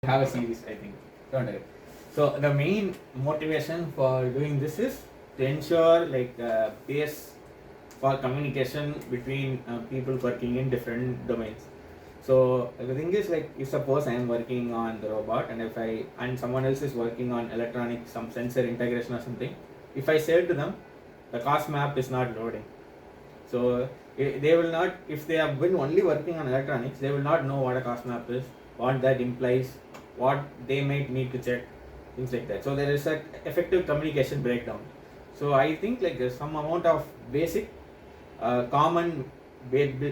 have a series, I think. Don't worry. So the main motivation for doing this is to ensure like base for communication between people working in different domains. So the thing is like, if suppose I am working on the robot and someone else is working on electronic, some sensor integration or something, if I say to them the cost map is not loading, so they will not, if they have been only working on electronics, they will not know what a cost map is, what that implies, what they might need to check, things like that. So there is an effective communication breakdown. So I think like there's some amount of basic common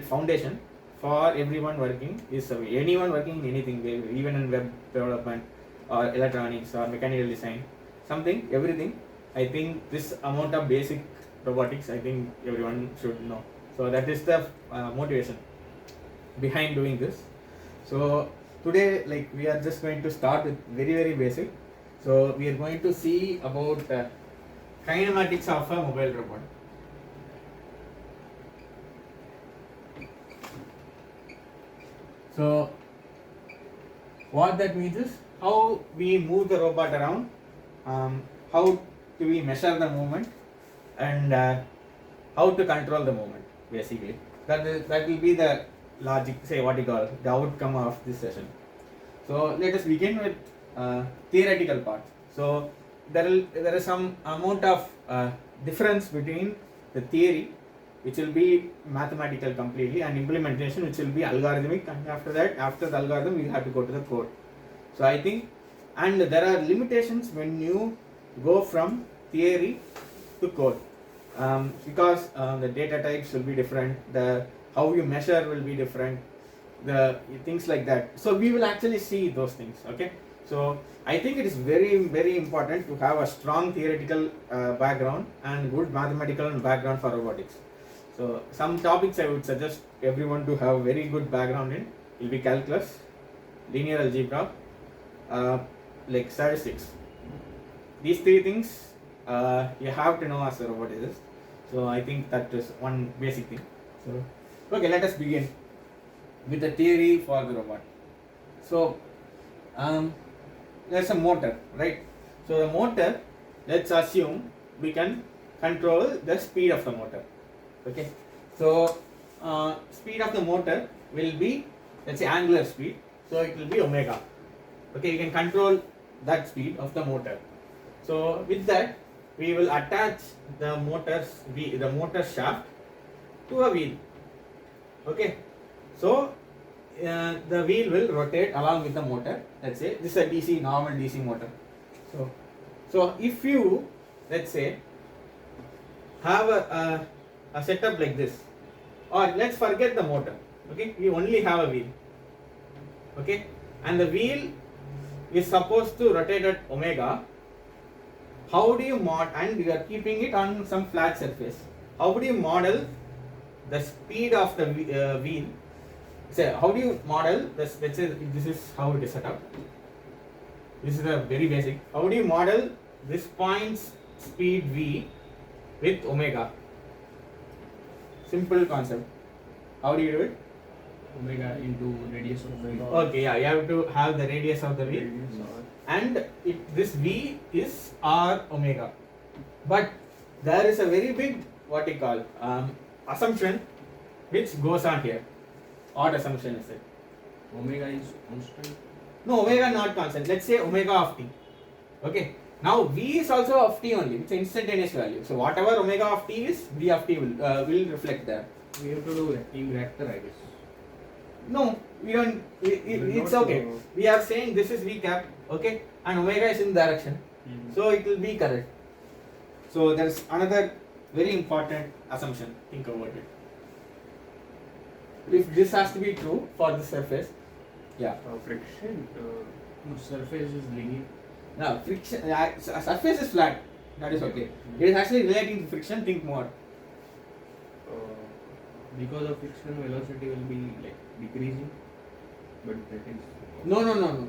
foundation for everyone working is anyone working in anything, even in web development or electronics or mechanical design, something, everything. I think this amount of basic robotics, I think everyone should know. So that is the motivation behind doing this. So today, like, we are just going to start with very basic. So we are going to see about kinematics of a mobile robot. So what that means is how we move the robot around, how do we measure the movement, and how to control the movement. Basically, that will be the logic, say what you call the outcome of this session. So let us begin with theoretical part. So there is some amount of difference between the theory, which will be mathematical completely, and implementation, which will be algorithmic, and after that, after the algorithm, we have to go to the code. So I think, and there are limitations when you go from theory to code, because the data types will be different, the how you measure will be different, the things like that. So we will actually see those things. Okay, so I think it is very important to have a strong theoretical background and good mathematical background for robotics. So some topics I would suggest everyone to have very good background in will be calculus, linear algebra, like statistics. These three things you have to know as a robotist. So I think that is one basic thing. So okay, let us begin with the theory for the robot. So there's a motor, right? So the motor, let's assume we can control the speed of the motor. Okay, so speed of the motor will be, let's say, angular speed. So it will be omega. Okay, you can control that speed of the motor. So with that, we will attach the motor shaft to a wheel. Okay, so the wheel will rotate along with the motor. Let's say this is a normal DC motor. So if you, let's say, have a setup like this, or let's forget the motor. Okay, we only have a wheel. Okay, and the wheel is supposed to rotate at omega. How do you model, and you are keeping it on some flat surface, how do you model the speed of the wheel? So how do you model this? Let's say this is how it is set up. This is a very basic. How do you model this point's speed v with omega? Simple concept. How do you do it? Omega into radius of the wheel. Okay, yeah, you have to have the radius of the wheel, and this v is r omega. But there is a very big, what you call, assumption which goes on here. What assumption is it? Omega is constant. No, omega not constant. Let's say omega of t. Okay. Now v is also of t only. It's an instantaneous value. So whatever omega of t is, v of t will reflect there. We have to do in reactor, I guess. No, we don't. It's okay. We are saying this is v cap. Okay, and omega is in direction. So it will be correct. So there's another very important assumption. Think about it. If this has to be true for the surface, yeah. Friction. Surface is linear. Now friction, surface is flat. That is okay. It is actually relating to friction. Think more. Because of friction, velocity will be like decreasing. But that is. No.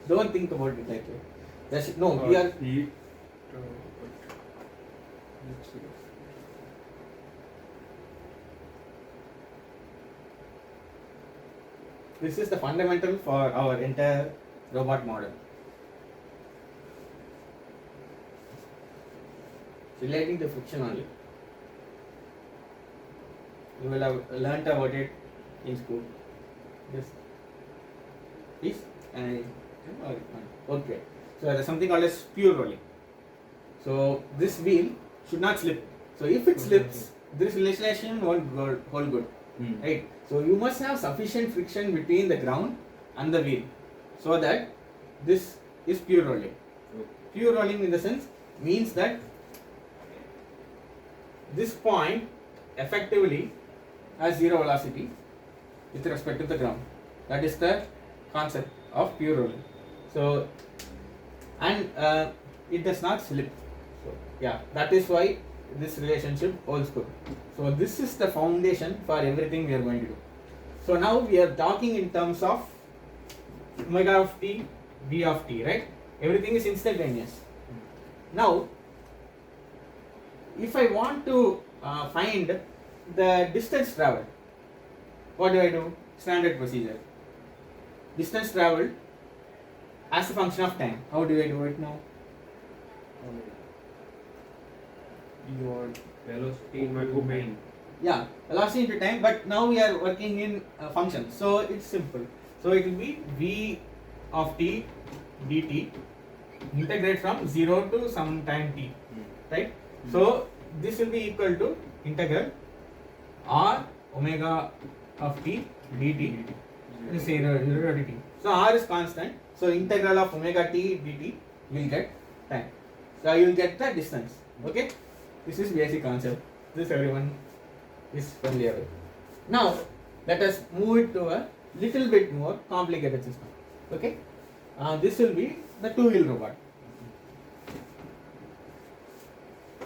Don't think about it like that. That's no. We are. Heat. This is the fundamental for our entire robot model. Relating to friction only. You will have learnt about it in school. Yes. Please? Okay. So there is something called as pure rolling. So this wheel should not slip. So if it slips, this relation won't hold good. Right? So you must have sufficient friction between the ground and the wheel so that this is pure rolling. Pure rolling in the sense means that this point effectively has zero velocity with respect to the ground. That is the concept of pure rolling. So, and it does not slip. So, yeah, that is why this relationship holds good. So, this is the foundation for everything we are going to do. So, now we are talking in terms of omega of t, v of t, right? Everything is instantaneous. Now, if I want to find the distance traveled, what do? Standard procedure. Distance traveled as a function of time. How do I do it now? Your velocity into time. Yeah, velocity into time, but now we are working in functions. So it's simple. So it will be v of t dt integrate from 0 to some time t. Right? So this will be equal to integral r omega of t dt. Zero dt. So r is constant. So integral of omega t dt you will get time. So you will get the distance. Okay. This is basic concept. This everyone is familiar with. Now let us move it to a little bit more complicated system. Okay. This will be the two-wheel robot.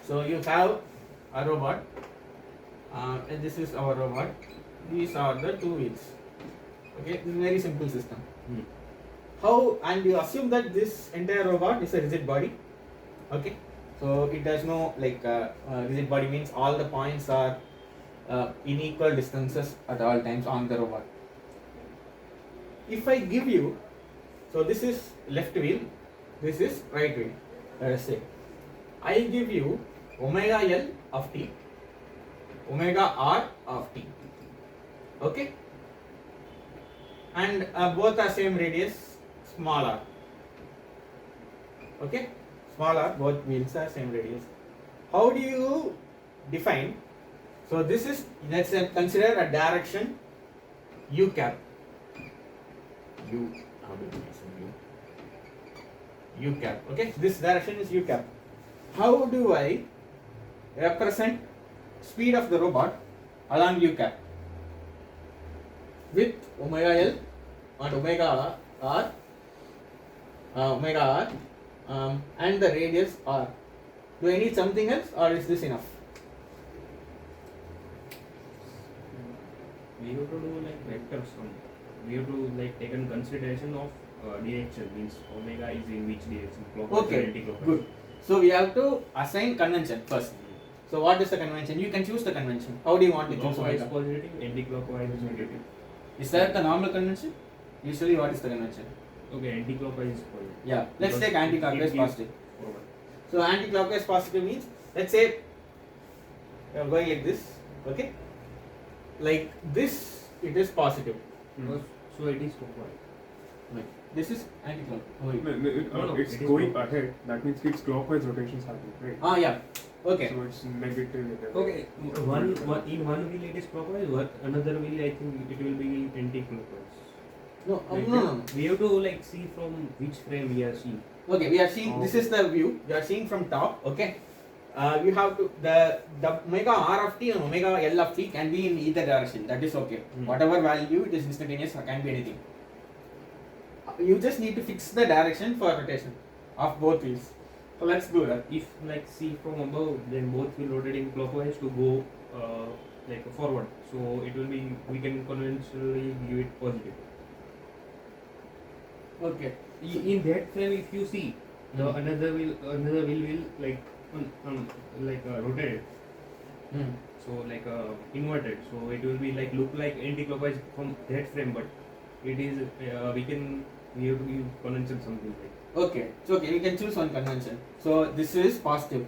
So you have a robot, and this is our robot. These are the two wheels. Okay, this is a very simple system. How, and you assume that this entire robot is a rigid body. Okay, so it does no rigid body means all the points are in equal distances at all times on the robot. If I give you, so this is left wheel, this is right wheel. Let us say I give you omega L of t, omega R of t. Okay, and both are same radius, small r. Okay, small r, both wheels are same radius. How do you define? So this is, let's consider a direction u cap. U, how do you mention u? U cap. Okay, this direction is u cap. How do I represent speed of the robot along u cap with omega L and omega R, and the radius R? Do I need something else, or is this enough? We have to do like vector sum. We have to like take in consideration of direction, means omega is in which direction, clockwise or Okay, anti-clockwise. good. So we have to assign convention first. So what is the convention? You can choose the convention. How do you want to choose Clockwise omega? positive, anti-clockwise is negative. Is that the normal convention? Usually what is the convention? Okay, anti-clockwise is positive. Yeah, let's Because take anti-clockwise it gives positive. forward. So anti-clockwise positive means, let's say you are going like this, okay? Like this, it is positive. So it is clockwise. Like this is anti-clockwise. Oh, No, it's it is going clockwise. ahead. That means it's clockwise rotations happening, right? ah, yeah. Okay. So it's negative. Okay, one in one wheel it is clockwise, another wheel I think it will be anti-clockwise. No, Like no. We have to like see from which frame we are seeing. Okay, we are seeing, this is the view. You are seeing from top, okay? You have to, the omega R of t and omega L of t can be in either direction. That is okay. Whatever value, it is instantaneous, or can be anything. You just need to fix the direction for rotation of both wheels. So let's do that. If like see from above, then both will rotate in clockwise to go like forward. So it will be, we can conventionally give it positive. Okay. In that frame, if you see the another wheel will like rotated. So like inverted. So it will be like look like anti-clockwise from that frame, but it is we can We have to give convention something like. Okay, so okay, we can choose one convention. So this is positive.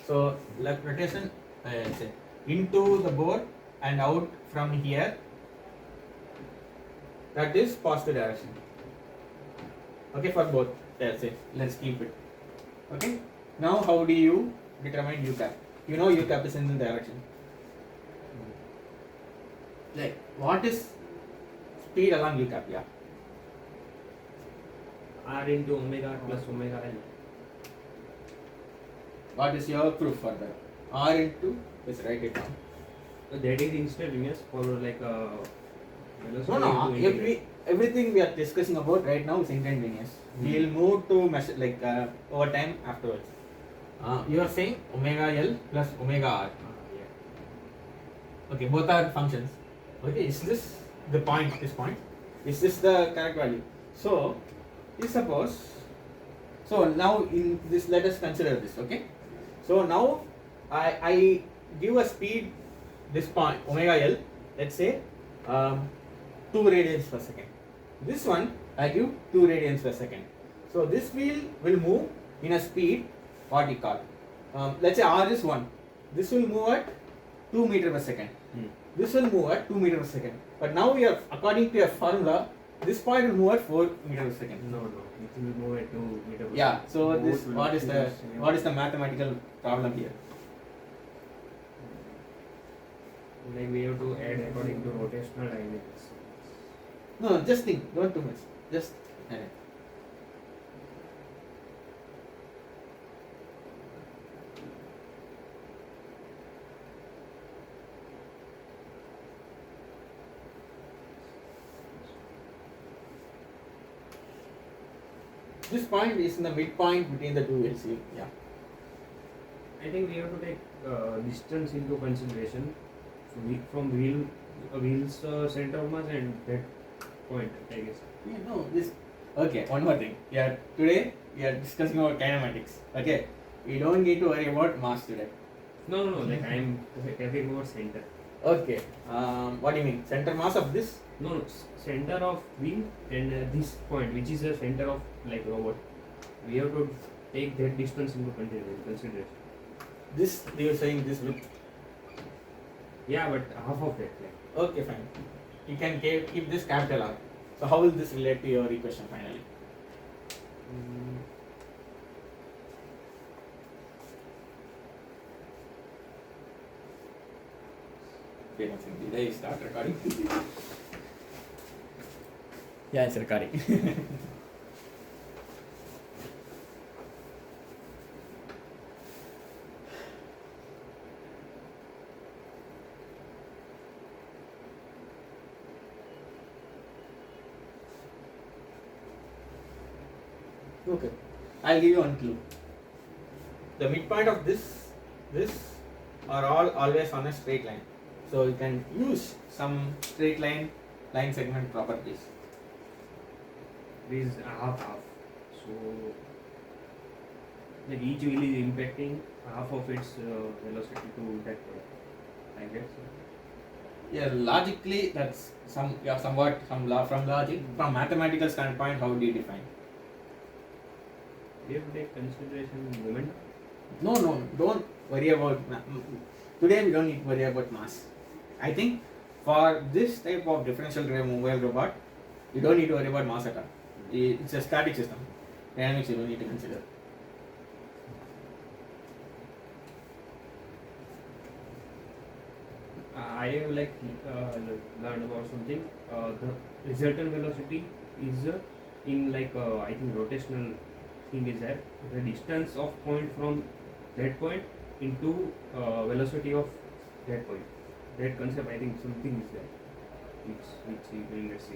So like rotation, say into the board and out from here. That is positive direction. Okay, for both. Let's say let's keep it. Okay. Now how do you determine U cap? You know U cap is in the direction. Like what is speed along U cap? Yeah. R into omega plus omega L. What is your proof for that? R into, let's write it down. That is instantaneous for like velocity. No, into integrate. everything we are discussing about right now is instantaneous. We will move to measure like over time afterwards. You are saying omega L plus omega R. Yeah. Okay, both are functions. Okay, is this the point? This point? Is this the correct value? So, you suppose. So now in this, let us consider this. Okay. So now I give a speed this point omega L. Let's say 2 radians per second. This one I give 2 radians per second. So this wheel will move in a speed what we call. Let's say R is 1. This will move at 2 meter per second. This will move at 2 meter per second. But now we are according to a formula. This point will move at 4 meter per second. No, it will move at 2 meter per Yeah. So Both this will what is be the the same. what is the mathematical problem here? second. Like we have to add according to rotational dynamics. No, just think. Don't too much. Just add it. This point is in the midpoint between the two wheels. Yeah. I think we have to take distance into consideration. So we, from wheel's center of mass and that point, I guess. Yeah, no, this. Okay, one more thing. Yeah, today we are discussing about kinematics. Okay, we don't need to worry about mass today. No, like I am talking about center. Okay. What do you mean? Center mass of this? No, center of wheel and this point, which is the center of like robot. We have to take that distance into consideration. This you are saying this width. Yeah, but half of that. Like. Okay, fine. You can keep this capital R. So how will this relate to your equation finally? Wait one second. Did I start recording? Yeah, it's recording. Okay, I'll give you one clue. The midpoint of this are all always on a straight line. So you can use some straight line segment properties. This is half. So like each wheel is impacting half of its velocity to that point. I guess. Yeah, logically that's somewhat from logic. From mathematical standpoint, how do you define? We have to take consideration moment. No, don't worry about today. We don't need to worry about mass. I think for this type of differential drive mobile robot, you don't need to worry about mass at all. It's a static system. Dynamics you don't need to consider. I have learned about something. The resultant velocity is in I think rotational thing is that the distance of point from that point into velocity of that point. That concept, I think something is there, which we bring. Let's see.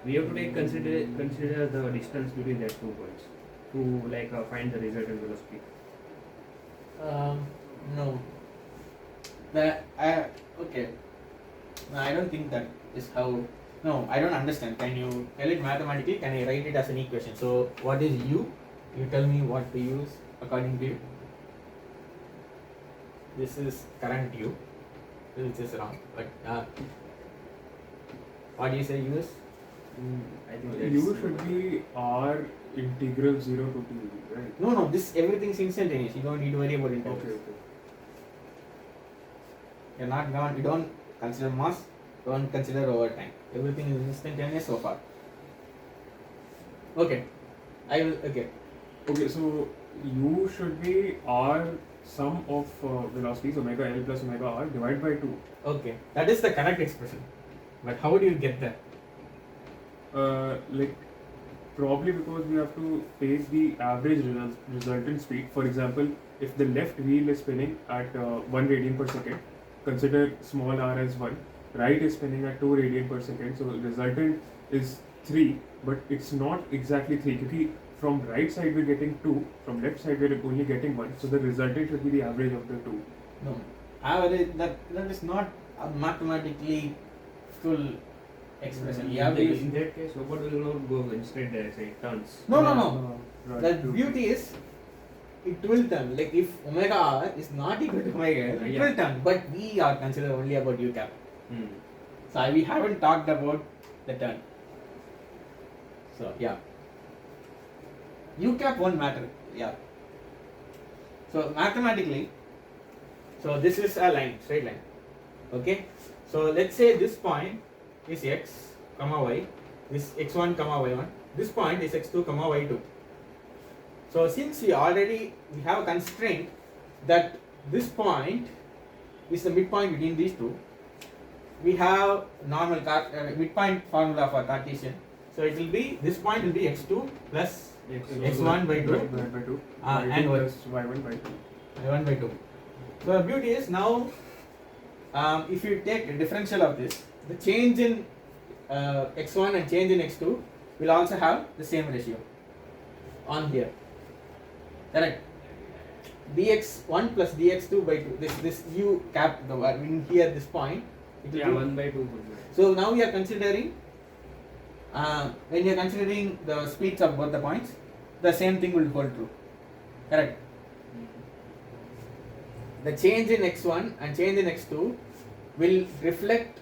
We have to take consider the distance between that 2 points to find the resultant velocity. No. Okay. No, I don't think that is how. No, I don't understand. Can you tell it mathematically? Can I write it as an equation? So, what is U? You tell me what to use according to you. This is current U, which is wrong. But what do you say U is? I think that's U should be R integral 0 to T, right? No, this everything's instantaneous. You don't need to worry about integrals. Okay. You're not gone. You don't consider mass. Don't consider overtime. Everything is instantaneous so far. Okay, I will. Okay, Okay, so U should be R sum of velocities omega L plus omega R divided by 2. okay. That is the correct expression. But how do you get there? Like probably because we have to take the average resultant speed. For example, if the left wheel is spinning at 1 radian per second, consider small r as 1. Right is spinning at 2 radian per second, so resultant is 3, but it's not exactly 3 because from right side we're getting 2, from left side we're only getting 1, so the resultant should be the average of the 2. No, average. That is not a mathematically full expression. You have to use. in that case, robot will not go in straight direction. It turns. No. Right, The two. beauty is, it will turn. Like if omega r is not equal to omega L, it Yeah. will turn. But we are considered only about u cap. So we haven't talked about the turn. So yeah, u cap won't matter. Yeah. So mathematically, so this is a line, straight line. Okay. So let's say this point is x comma y. This x1 comma y1. This point is x2 comma y2. So since we have a constraint that this point is the midpoint between these two, we have normal midpoint formula for Cartesian. So it will be, this point will be x2 plus x1 by 2 divided by 2 and y2 y. plus y1 by 2. y1 by 2. So the beauty is now, if you take a differential of this, the change in x1 and change in x2 will also have the same ratio on here. Correct? dx1 plus dx2 by 2. This u cap, in here this point. It will Yeah, be 1 by 2. So now we are considering, when you are considering the speeds of both the points, the same thing will hold true. Correct? The change in x1 and change in x2 will reflect,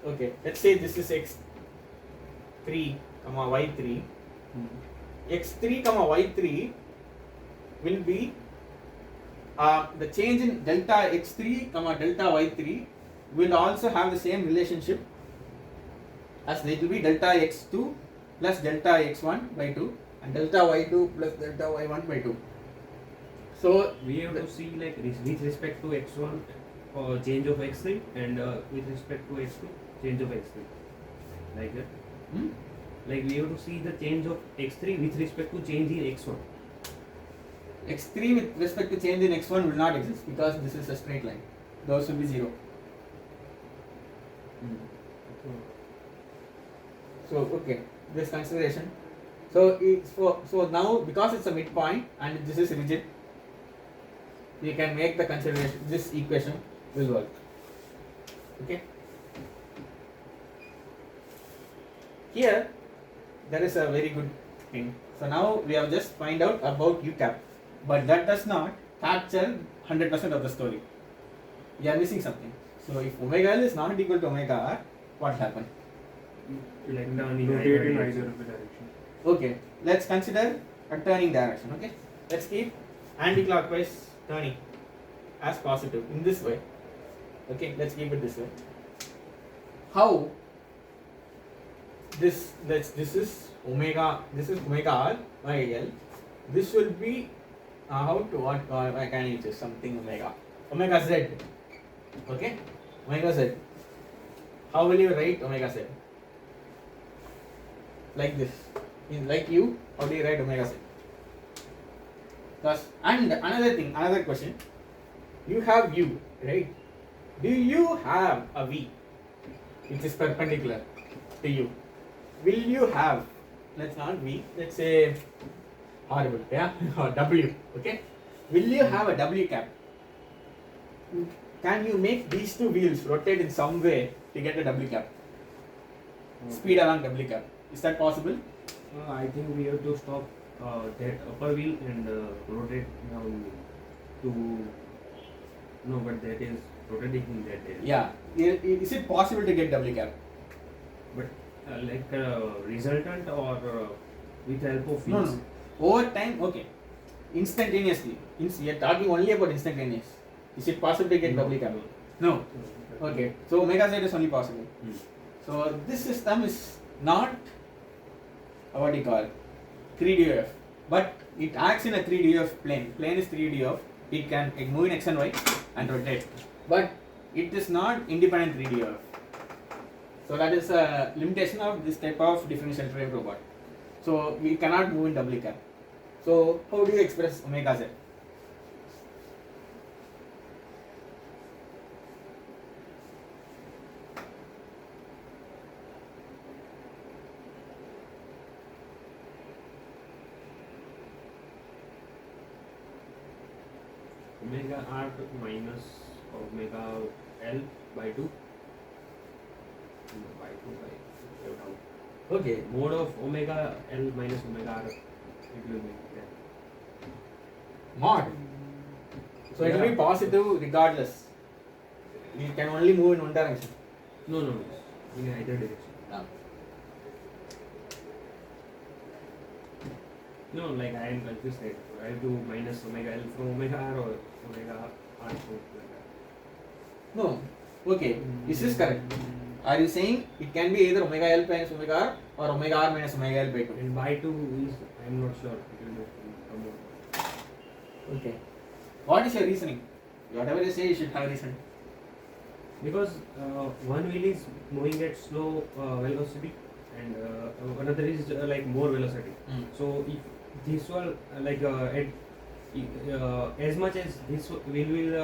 okay, let's say this is x3 comma y3. x3 comma y3 will be the change in delta x3 comma delta y3 will also have the same relationship as it will be delta x2 plus delta x1 by 2 and delta y2 plus delta y1 by 2. So We have to see like with respect to x1 change of x3 and with respect to x2 change of x3. Like that. Like we have to see the change of x3 with respect to change in x1. x3 with respect to change in x1 will not exist because this is a straight line. Those will be 0. So okay, this consideration. So it's so now because it's a midpoint and this is rigid, you can make the consideration. This equation will work. Okay. Here, there is a very good thing. So now we have just find out about u cap, but that does not capture 100% of the story. We are missing something. So if omega L is not equal to omega r, what happened? Like turning Rotate in either either direction. of the direction. Okay, let's consider a turning direction. Okay, let's keep anti-clockwise turning as positive in this way. Okay, let's keep it this way. How this is omega r by L. This will be how to what I can use this something omega z. Okay, omega z. How will you write omega z? Like this. Like you, how do you write omega z? Thus, and another question. You have u, right? Do you have a v which is perpendicular to you? Will you have, let's not v, let's say horrible, yeah, or w, okay? Will you have a w cap? Can you make these two wheels rotate in some way to get a w cap? Speed along w cap. Is that possible? I think we have to stop that upper wheel and rotate down to. No, but that is rotating in that area. Yeah. Is it possible to get w cap? But resultant or with help of No, fields? no. Over time, okay. Instantaneously. We are talking only about instantaneous. Is it possible to get No, doubly cap? no. No. Okay. So omega z is only possible. Hmm. So this system is not what do you call 3DOF, but it acts in a 3DOF plane. Plane is 3DOF. It can move in x and y and rotate, but it is not independent 3DOF. So that is a limitation of this type of differential drive robot. So we cannot move in doubly cap. So how do you express omega z? Omega r minus omega l by 2 by 2 by down. Okay. Mode of omega l minus omega r, it will be there. Mod. So it will be positive regardless. You can only move in one direction. No, in either direction. No, like I am confused. Like, I have to minus omega l from omega r or omega r from omega r. No. Okay. Is this correct? Are you saying it can be either omega l minus omega r or omega r minus omega l by 2? And by 2 is, I am not sure. It will come out. Okay. What is your reasoning? Whatever you say, you should have reason. Because one wheel is moving at slow velocity and another is like more velocity. So if this one as much as this wheel will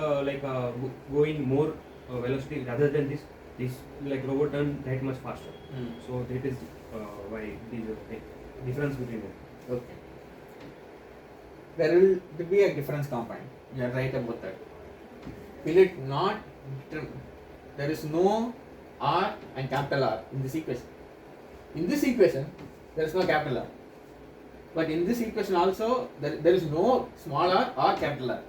go in more velocity rather than this like robot turn that much faster. So that is why there is a difference between them. Okay. There will be a difference component. You are right about that. Will it not? There is no R and capital R in this equation. In this equation, there is no capital R. But in this equation also, there is no small r or capital R.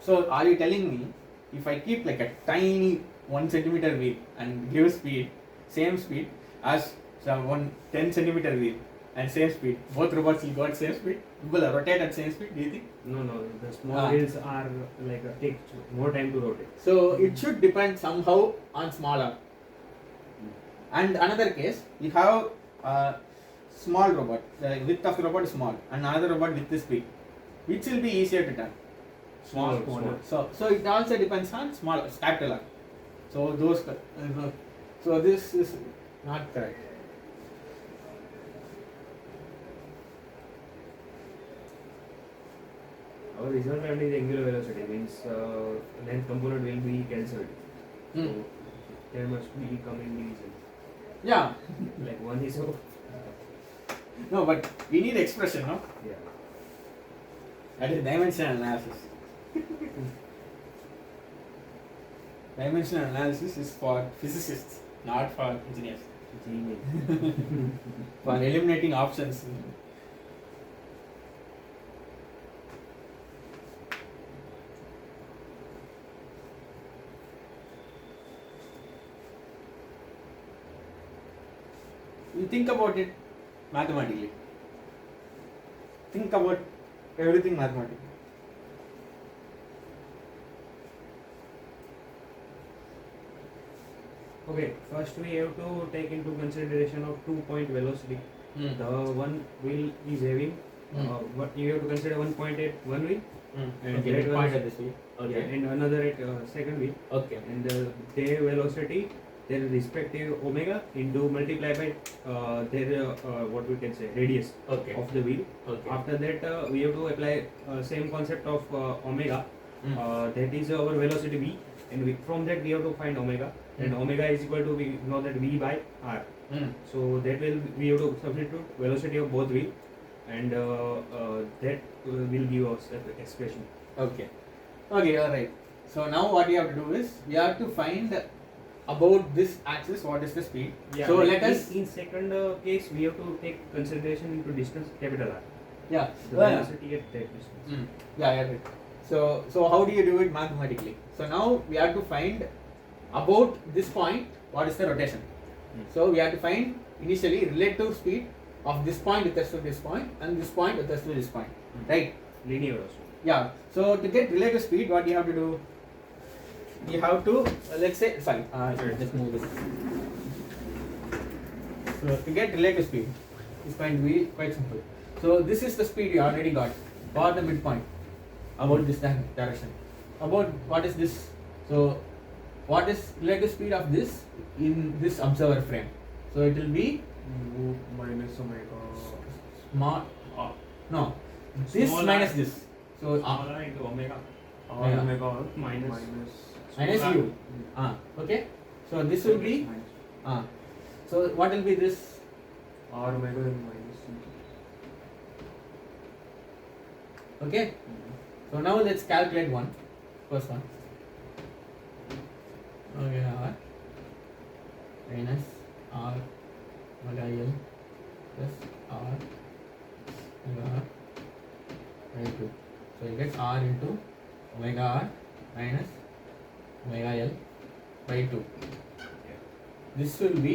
So are you telling me if I keep like a tiny 1 centimeter wheel and give speed, same speed as some 10 centimeter wheel and same speed, both robots will go at same speed? Will rotate at same speed, do you think? No, the small wheels are take more time to rotate. So it should depend somehow on small r. And another case, you have a small robot, the width of the robot is small, and another robot width is big. Which will be easier to turn? Small. So it also depends on small capital R. So this is not correct. Our resultant is angular velocity, means length component will be cancelled. So there must be common division. Yeah. Like 1 is over. No, but we need expression, no? Yeah. That is dimensional analysis. Dimensional analysis is for physicists, not for engineers. Genius. For eliminating options. You think about it mathematically. Think about everything mathematically. Okay, first we have to take into consideration of 2-point velocity. The one wheel is having, but you have to consider 1 point at one wheel, and Okay, that point velocity- at this wheel. Okay. yeah, and another at second wheel, Okay. and their velocity, their respective omega into multiply by their what we can say radius Okay. of the wheel. Okay. After that, we have to apply same concept of omega. That is our velocity v, and from that we have to find omega, and omega is equal to, we know that v by r. So that will, we have to substitute velocity of both wheel, and that will give us the expression. Okay. Okay, alright. So now what we have to do is, we have to find about this axis what is the speed. Yeah, So like let us, in second case we have to take consideration into distance capital R. yeah. The Well, velocity at that distance. yeah, right. So how do you do it mathematically? So now we have to find about this point what is the rotation. So we have to find initially relative speed of this point with respect to this point and this point with respect to this point, right? Linear also. Yeah. So to get relative speed, what you have to do? You have to let's say sorry. Just move this. So to get relative speed, it's going to be quite simple. So this is the speed you already got for the midpoint about this direction. About what is this? So what is relative speed of this in this observer frame? So it will be mu minus omega. small. No, this Small minus r. this. So Smaller into omega. R Yeah. omega Minus. minus small u. Okay. So this will be so what will be this? R omega then minus u. Okay. So now let's calculate first one. Okay, R minus R omega L plus R omega R by 2. So you get R into omega R minus omega L by 2. This will be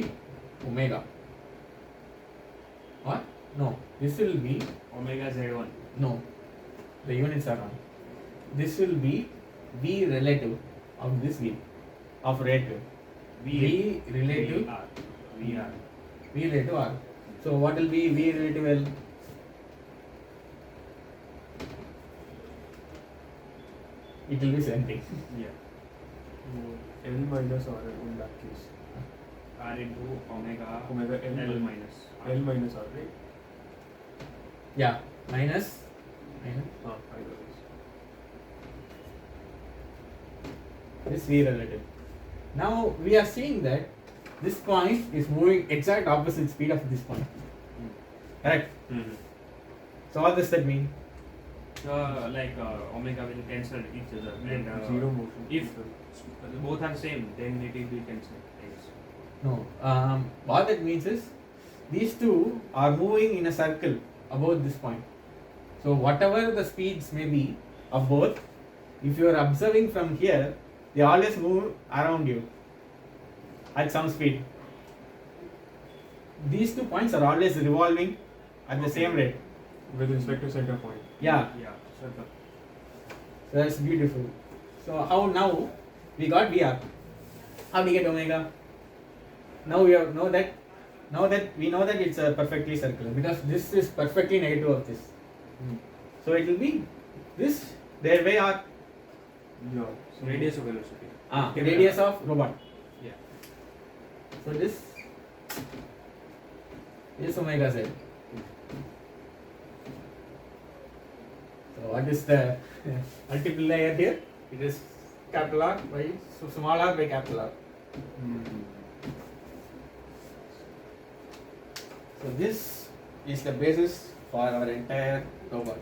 omega. What? No, this will be Omega Z1. no. The units are wrong. This will be V relative of this V of relative. V relative VR. VR. V relative R. So what will be V relative L? It will be same thing. Yeah. L minus R in that case. R into omega Omega L, L minus R. L minus R, right? Yeah, minus. Either ways. This V relative. Now we are seeing that this point is moving exact opposite speed of this point. Correct? So what does that mean? Omega will cancel each other, and Zero motion. if both are same, then it will be cancelled. No. What that means is these two are moving in a circle about this point. So whatever the speeds may be of both, if you are observing from here, they always move around you at some speed. These 2 points are always revolving at the same rate. With respect to center point. Yeah. Yeah. So that's beautiful. So how now we got VR? How do we get omega? Now we have know that we know that it's a perfectly circular because this is perfectly negative of this. So it will be this their way or Yeah. So radius of velocity. radius of robot. Yeah. So this is omega z. So what is the multiplier here? It is capital R by small r by capital R. So this is the basis for our entire robot.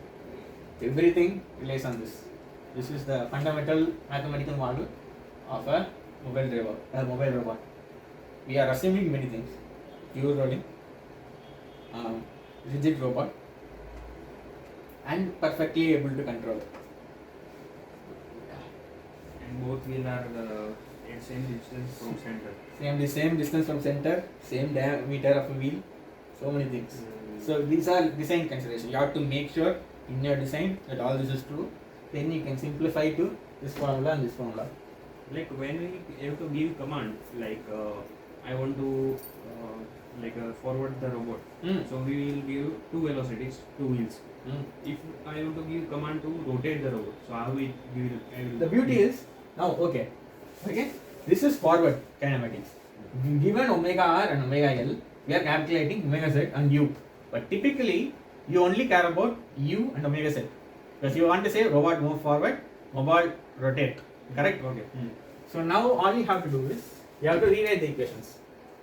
Everything relies on this. This is the fundamental mathematical model of a mobile robot. We are assuming many things: pure rolling, rigid robot, and perfectly able to control. And both wheels are at same distance from center. Same distance from center, same diameter of a wheel, so many things. So these are design considerations. You have to make sure in your design that all this is true. Then you can simplify to this formula and this formula. Like when we have to give command, I want to forward the robot. So we will give two velocities, two wheels. If I want to give command to rotate the robot, so how we give? The beauty is now okay. This is forward kinematics. Given omega r and omega l, we are calculating omega z and u. But typically, you only care about u and omega z. Because you want to say robot move forward, robot rotate. Correct? Okay. So now all you have to do is you have to rewrite the equations.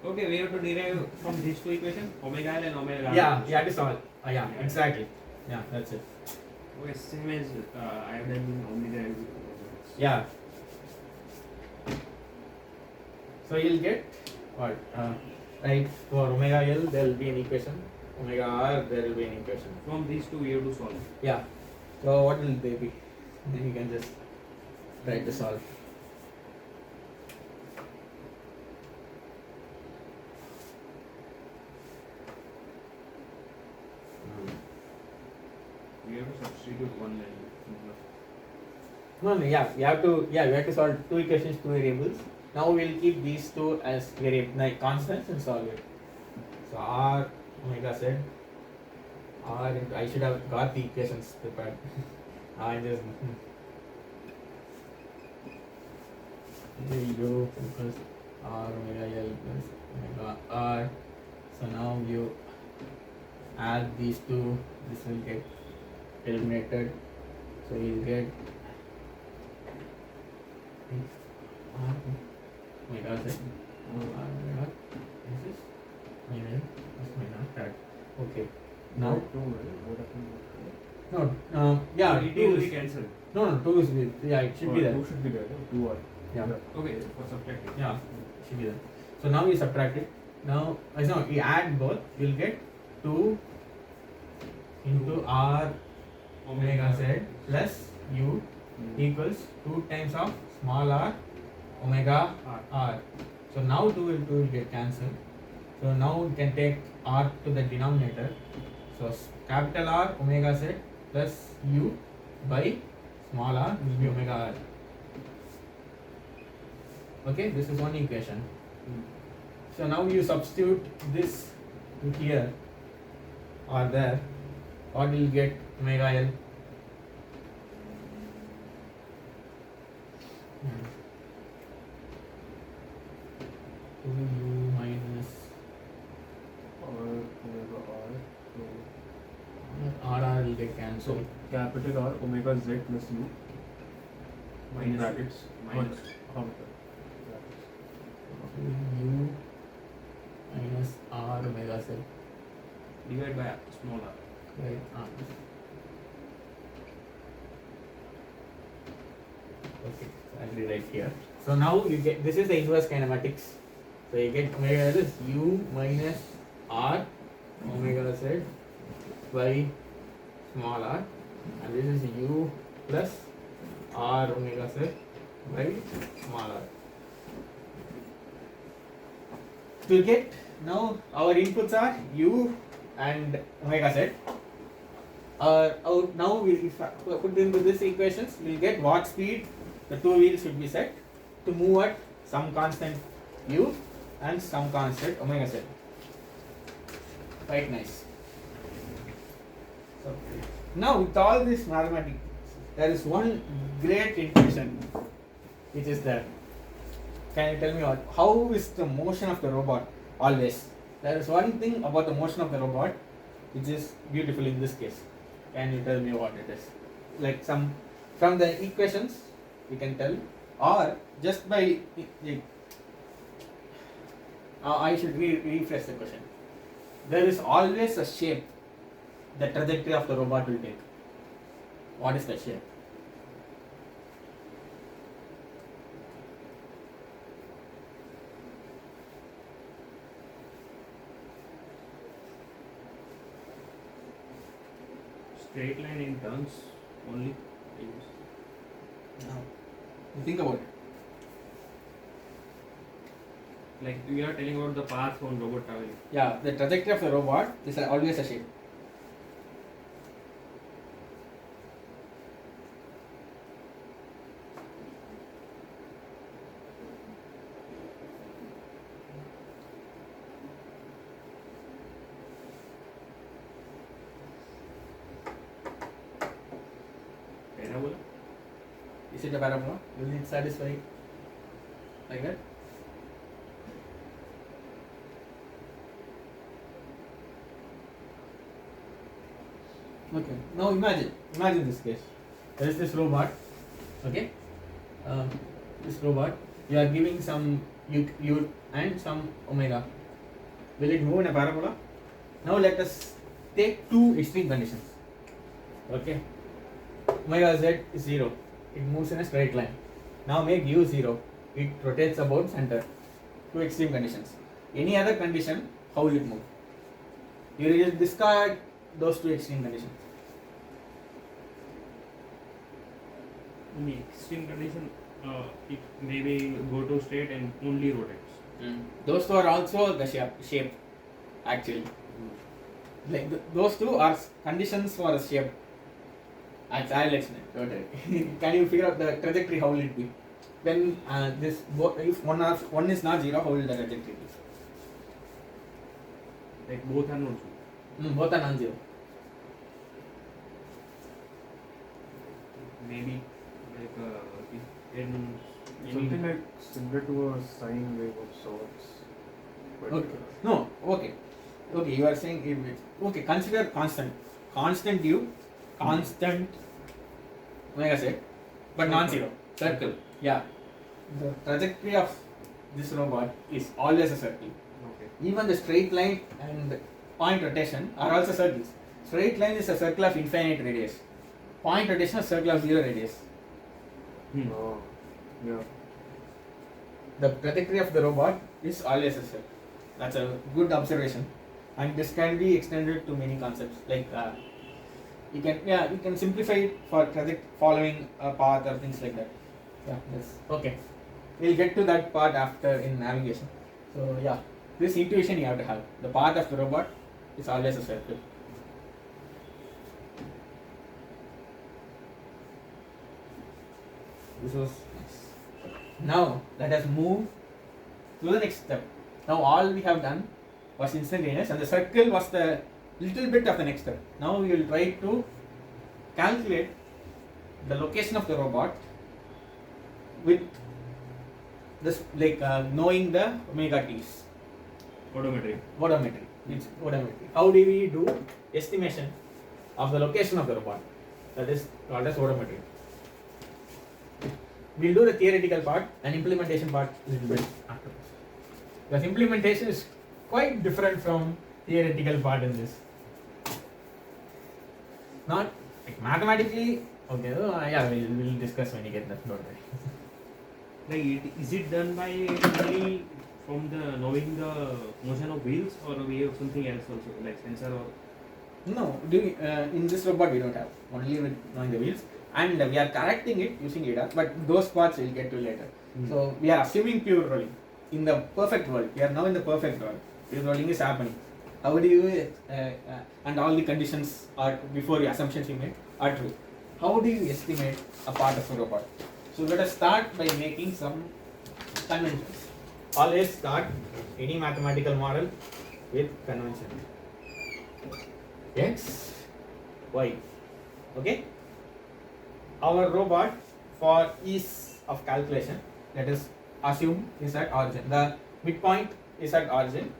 Okay, we have to derive from these two equations, omega L and omega R. Yeah, you have to solve. Yeah, exactly. Yeah, that's it. Okay, same as I have done in omega L. Yeah. So you'll get what? Right, for omega L there will be an equation. Omega R there will be an equation. From these two, we have to solve. Yeah. So what will they be? Then you can just try to solve. substitute one and No, we have to solve two equations, two variables. Now we'll keep these two as variable, like constants, and solve it. So r omega z r into, I should have got the equations prepared. I just there you go, plus r omega l plus omega r. So now you add these two, this will get eliminated. So you'll get r omega z r omega, this is omega plus omega that. Okay. Now no, yeah, it two will be is, cancelled. no, two is with, yeah, it should be there. 2 should be there. 2 are. Yeah. Okay, for subtracting. Yeah, it should be there. So now we subtract it. Now, no, we add both. We'll get 2 into r omega z plus u equals 2 times of small r omega r. So now 2 will get cancelled. So now we can take r to the denominator. So capital R omega z plus u by small r will be omega r. Okay, this is one equation. So now you substitute this to here or there, what will you get? Omega L. 2u minus Omega r. So r will get cancelled. capital R omega z plus u. Minus brackets. minus Omega. 2u minus r omega z. divided by small r. Right. Okay, so I'll rewrite here. So now you get, this is the inverse kinematics. So you get omega L is u minus r omega z by small r, and this is u plus r omega z by small r. To get, now our inputs are u and omega z. Now we put into this equations, we'll get what speed the two wheels should be set to move at some constant u and some constant omega z. Quite nice. So now with all this mathematics, there is one great intuition which is there. Can you tell me how is the motion of the robot always? There is one thing about the motion of the robot which is beautiful in this case. Can you tell me what it is? Like some from the equations we can tell, or just by I should rephrase the question. There is always a shape the trajectory of the robot will take. What is that shape? Straight line in turns only. Now, think about it. Like we are telling about the path on robot traveling. Yeah, the trajectory of the robot is always a shape. Parabola. Is it a parabola? Will it satisfy like that? Okay. Now imagine this case. There is this robot. Okay. This robot. You are giving some u and some omega. Will it move in a parabola? Now let us take two extreme conditions. Okay. Omega z is 0. It moves in a straight line. Now make u 0. It rotates about center. Two extreme conditions. Any other condition, how will it move? You will discard those two extreme conditions. In the extreme condition, it maybe go to straight and only rotates. Those two are also the shape actually. Like those two are conditions for a shape. I'll explain. Don't worry. Can you figure out the trajectory? How will it be? When if one is not zero, how will the trajectory be? Like both are not zero. Both are non-zero. Maybe like in Something like similar to a sine wave of sorts. But Okay. No. Okay. Okay. You are saying okay. Consider constant. Constant u. Constant omega z, but non-zero. Circle. Yeah. The trajectory of this robot is always a circle. okay. Even the straight line and point rotation are also circles. Straight line is a circle of infinite radius. Point rotation is a circle of zero radius. Oh, yeah. The trajectory of the robot is always a circle. That's a good observation, and this can be extended to many concepts. Like you can simplify it for following a path or things like that. Yeah, yes. Okay. We'll get to that part after in navigation. So yeah, this intuition you have to have. The path of the robot is always a circle. This was nice. Now let us move to the next step. Now all we have done was instantaneous, and the circle was the little bit of the next step. Now we will try to calculate the location of the robot with this, like knowing the omega t's. Odometry. Odometry. It's odometry. How do we do estimation of the location of the robot? That is called as odometry. We'll do the theoretical part and implementation part a little bit afterwards. Because implementation is quite different from theoretical part in this. Not like mathematically. Okay, yeah, we'll discuss when you get that. Don't worry. Like, is it done by only from the knowing the motion of wheels, or we have something else also, like sensor or? No, in this robot we don't have. Only with knowing the wheels, and we are correcting it using ADA. But those parts we'll get to later. So we are assuming pure rolling. In the perfect world, we are now in the perfect world. Pure rolling is happening. How do you and all the conditions are before the assumptions you made are true. How do you estimate a part of a robot? So let us start by making some conventions. Always start any mathematical model with convention. X, Y. Okay? Our robot for ease of calculation, let us assume is at origin. The midpoint is at origin.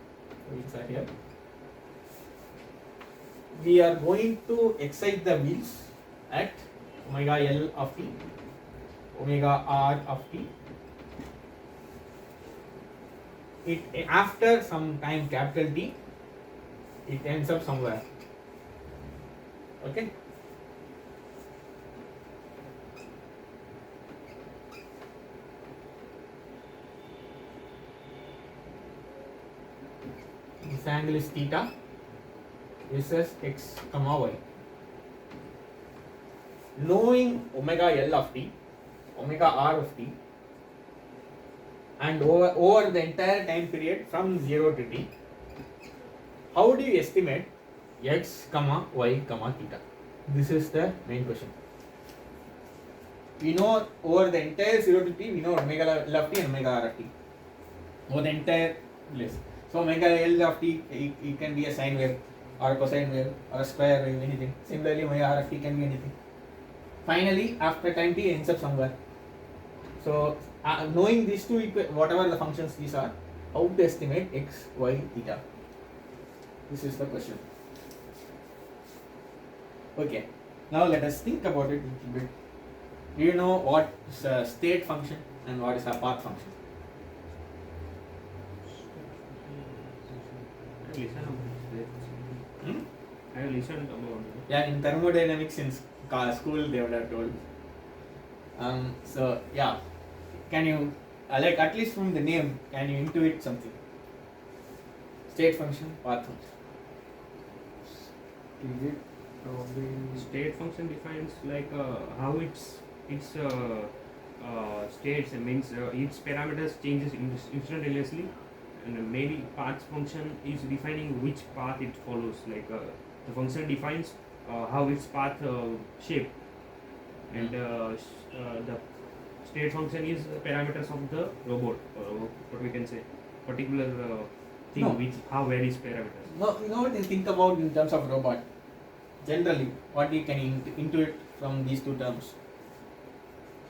It's right here. We are going to excite the wheels at omega L of t, omega R of t. After some time capital T, it ends up somewhere. Okay. This angle is theta. This is x comma y. Knowing omega L of t, omega R of t, and over the entire time period from 0 to t, how do you estimate x comma y comma theta? This is the main question. We know over the entire 0 to t, we know omega L of t and omega R of t. Over the entire list. So omega L of t, it can be a sine wave or a cosine wave or a square wave, anything. Similarly, omega R of t can be anything. Finally, after time t ends up somewhere. So knowing these two, whatever the functions these are, how to estimate x, y, theta? This is the question. Okay, now let us think about it a little bit. Do you know what is a state function and what is a path function? I have listened about it. Yeah, in thermodynamics in school they would have told. So yeah, can you like at least from the name, can you intuit something? State function, path function. State function defines like how its states means its parameters changes instantaneously, and maybe path function is defining which path it follows. Like the function defines how its path shape, and the state function is parameters of the robot, what we can say, particular thing No. which how varies parameters. No, you know what you think about in terms of robot. Generally, what you can intuit from these two terms.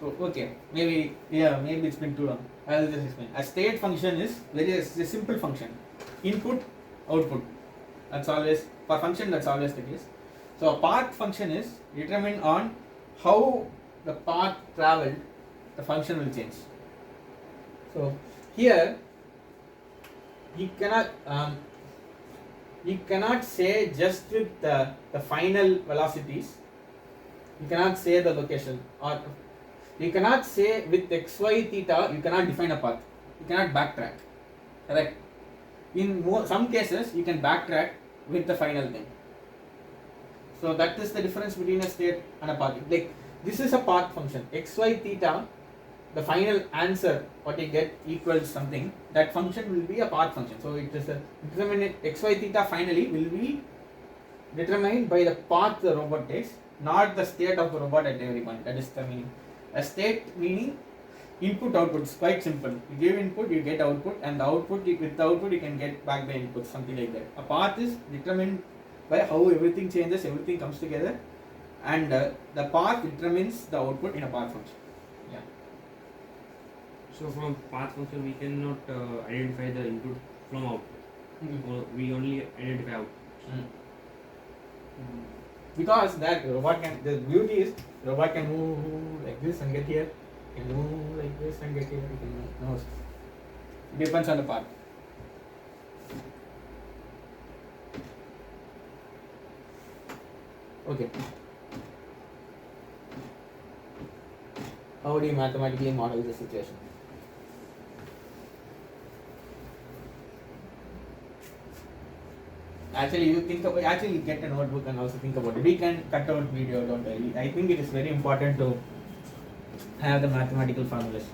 So okay, maybe it's been too long. I'll just explain. A state function is a simple function. Input, output. That's always for function. That's always the case. So a path function is determined on how the path traveled. The function will change. So here you cannot say just with the final velocities. You cannot say the location, or you cannot say with xy theta. You cannot define a path. You cannot backtrack. Correct. In some cases, you can backtrack with the final thing. So that is the difference between a state and a path. Like this is a path function. Xy theta, the final answer what you get equals something. That function will be a path function. So it is a determinate xy theta finally will be determined by the path the robot takes, not the state of the robot at every point. That is the meaning. A state meaning input output is quite simple. You give input, you get output, and the output with the output you can get back the input, something like that. A path is determined by how everything changes, everything comes together, and the path determines the output in a path function. Yeah. So from path function we cannot identify the input from output. Or we only identify output. Because that robot can, the beauty is robot can move like this and get here, can move like this and get here, it can move. No, it depends on the path. Okay. How do you mathematically model the situation? Actually, you get a notebook and also think about it. We can cut out video, don't worry. I think it is very important to have the mathematical formulas.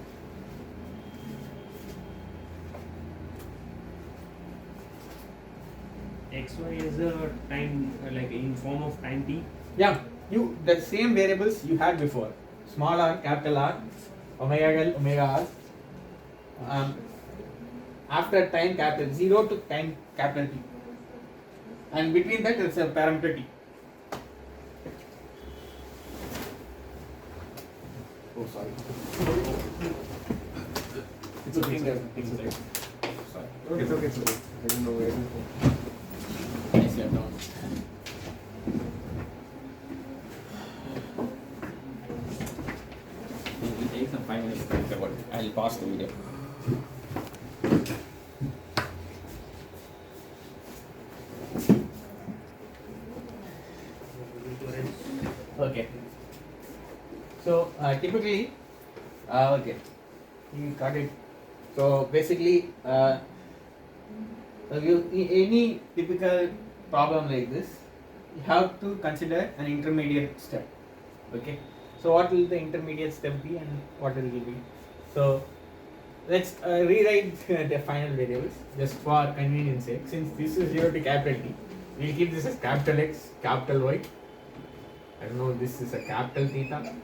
Xy is a time, like in form of time t. Yeah, the same variables you had before. Small r, capital R, omega L, omega R. After time capital 0 to time capital T. And between that is a parameter T. Oh, sorry. It's okay. Sorry. It's okay. I don't know where it is. I see it down. It will take some 5 minutes to think about it. I'll pause the video. Okay. So typically, okay, you got it. So basically, any typical problem like this, you have to consider an intermediate step. Okay. So what will the intermediate step be and what will it be? So let's rewrite the final variables just for convenience sake. Since this is 0 to capital T, we'll keep this as capital X, capital Y. I don't know, this is a capital theta.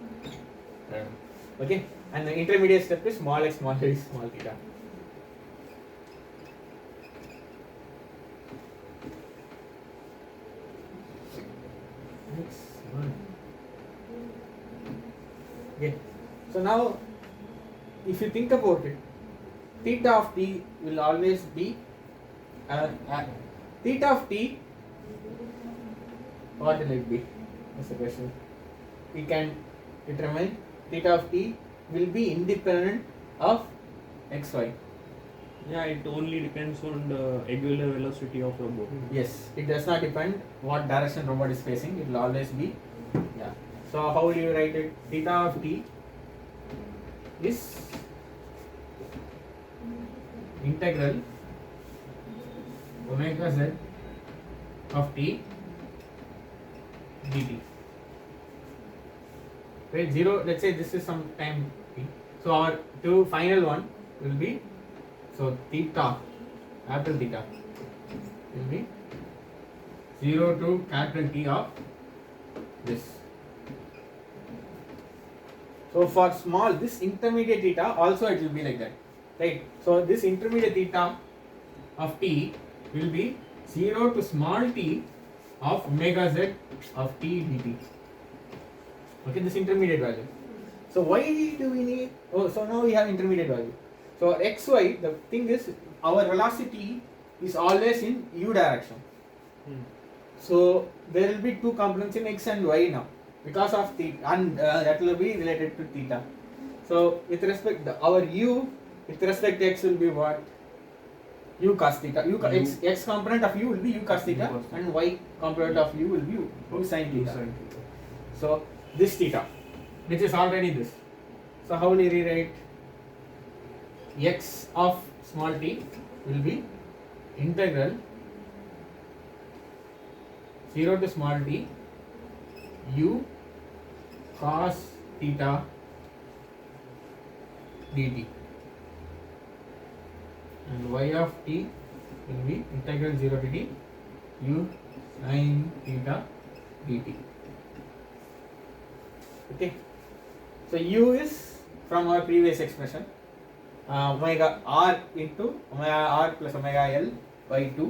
Okay, and the intermediate step is small x, small y, small theta. Okay, so now if you think about it, theta of t will always be theta of t. What will it be? That's the question. We can determine theta of t will be independent of xy. Yeah, it only depends on the angular velocity of robot. Yes, it does not depend what direction robot is facing. It will always be, yeah. So how will you write it? Theta of t is integral omega z of t dt. Right, 0, let's say this is some time t. So our final one will be, so theta, capital theta will be 0 to capital T of this. So for small, this intermediate theta also it will be like that, right? So this intermediate theta of t will be 0 to small t of omega z of t dt. Okay, this intermediate value. So why do we need? Oh, so now we have intermediate value. So xy, the thing is, our velocity is always in u direction. So there will be two components in x and y now because of theta, and that will be related to theta. So with respect to our u, with respect to x will be what? U cos theta. X component of u will be u cos theta, and y component of u will be u sin theta. So this theta, which is already this. So how will you rewrite? X of small t will be integral 0 to small t u cos theta dt, and y of t will be integral 0 to t u sin theta dt. Okay, so u is from our previous expression, omega r into omega r plus omega l by 2,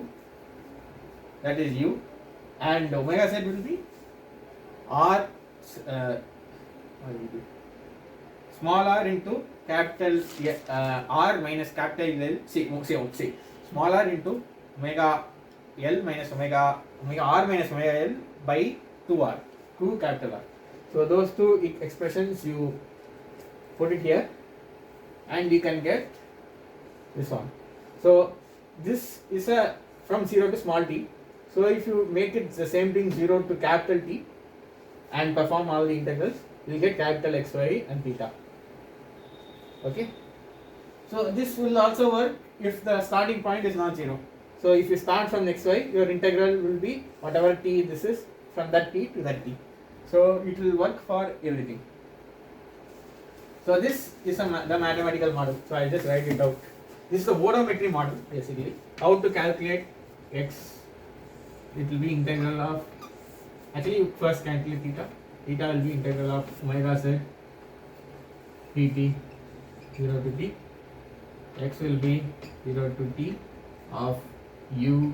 that is u, and omega z will be r small r into capital r minus capital L, say small r into omega L minus omega r minus omega L by 2r, 2 capital R. So those two expressions you put it here and you can get this one. So this is a from 0 to small t. So if you make it the same thing 0 to capital T and perform all the integrals, you will get capital xy and theta. Okay. So this will also work if the starting point is not 0. So if you start from xy, your integral will be whatever t this is, from that t to that t. So it will work for everything. So this is the mathematical model. So I just write it out. This is the volumetry model basically. How to calculate x? It will be integral of. Actually, you first calculate theta. Theta will be integral of omega z dt 0 to t. X will be 0 to t of u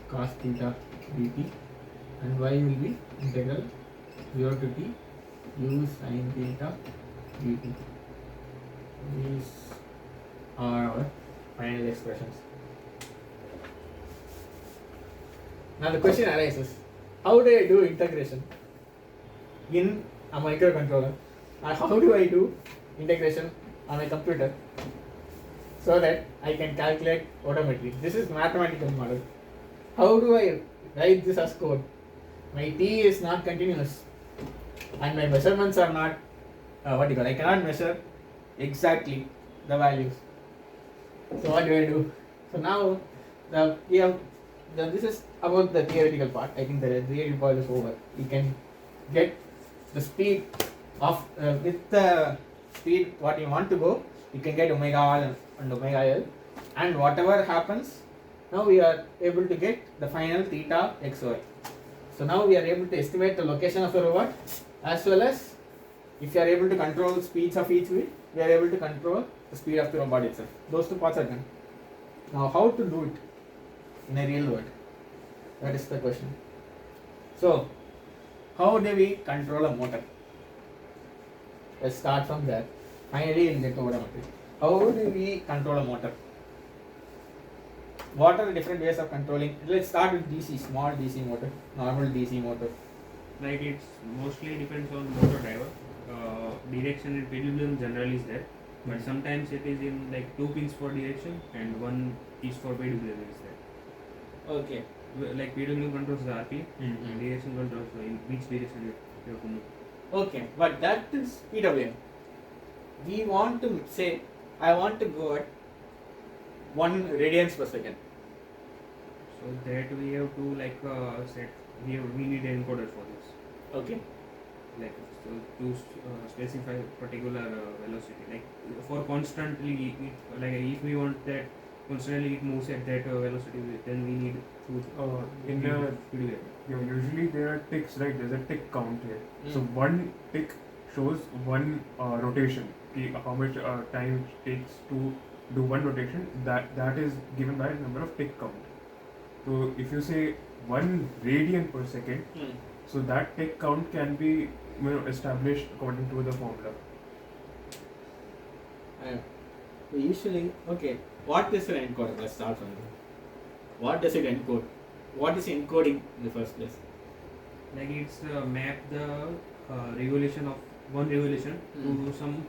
cos theta dt, and y will be integral 0 to t u sin theta dt. These are our final expressions. Now the question arises, how do I do integration in a microcontroller, and how do I do integration on a computer so that I can calculate volumetry? This is mathematical model. How do I write this as code? My t is not continuous and my measurements are not I cannot measure exactly the values. So what do I do? So now this is about the theoretical part. I think the theory part is over. You can get the speed of with the speed what you want to go. You can get omega r and omega l, and whatever happens, now we are able to get the final theta xy. So now we are able to estimate the location of the robot, as well as if you are able to control the speeds of each wheel, we are able to control the speed of the robot itself. Those two parts are done. Now how to do it in a real world? That is the question. So how do we control a motor? Let's start from there. Finally we'll get to volumetry. How do we control a motor? What are the different ways of controlling? Let's start with DC, small DC motor, normal DC motor. Like it's mostly depends on motor driver. Direction and pendulum generally is there, but sometimes it is in like 2 pins for direction and 1 piece for pendulum is there. Okay. Like pendulum controls the RPM and direction controls in which direction you have to move. Okay, but that is PWM. We want to say, I want to go at 1 radians per second. So that we have to like set. We need an encoder for this. Okay. Like so to specify particular velocity. Like for constantly, like if we want that constantly it moves at that velocity, then we need to usually there are ticks, right? There's a tick count here. So one tick shows one rotation. How much time it takes to do one rotation. That is given by number of tick count. So if you say 1 radian per second, so that tick count can be established according to the formula. Usually, okay, what is an encoder? Let's start from there. What does it encode? What is encoding in the first place? Like it's map the revolution of one revolution to some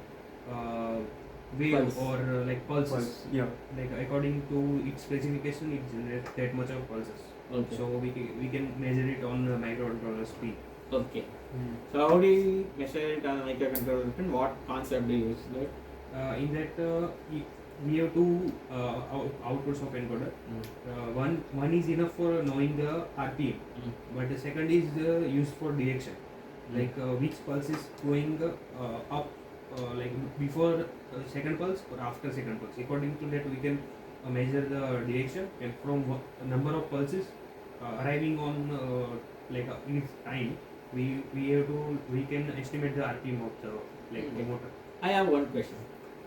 wave Pulse. or like pulses. Yeah. Like according to its specification, it generates that much of pulses. Okay. So we can measure it on the microcontroller speed. Okay. So how do you measure it on a microcontroller? And what concept do you use? Like? In that we have two outputs of encoder. One is enough for knowing the RPM, but the second is used for direction, like which pulse is going up, like before second pulse or after second pulse. According to that, we can measure the direction, and from number of pulses arriving on like each time, we can estimate the RPM of the motor. I have one question.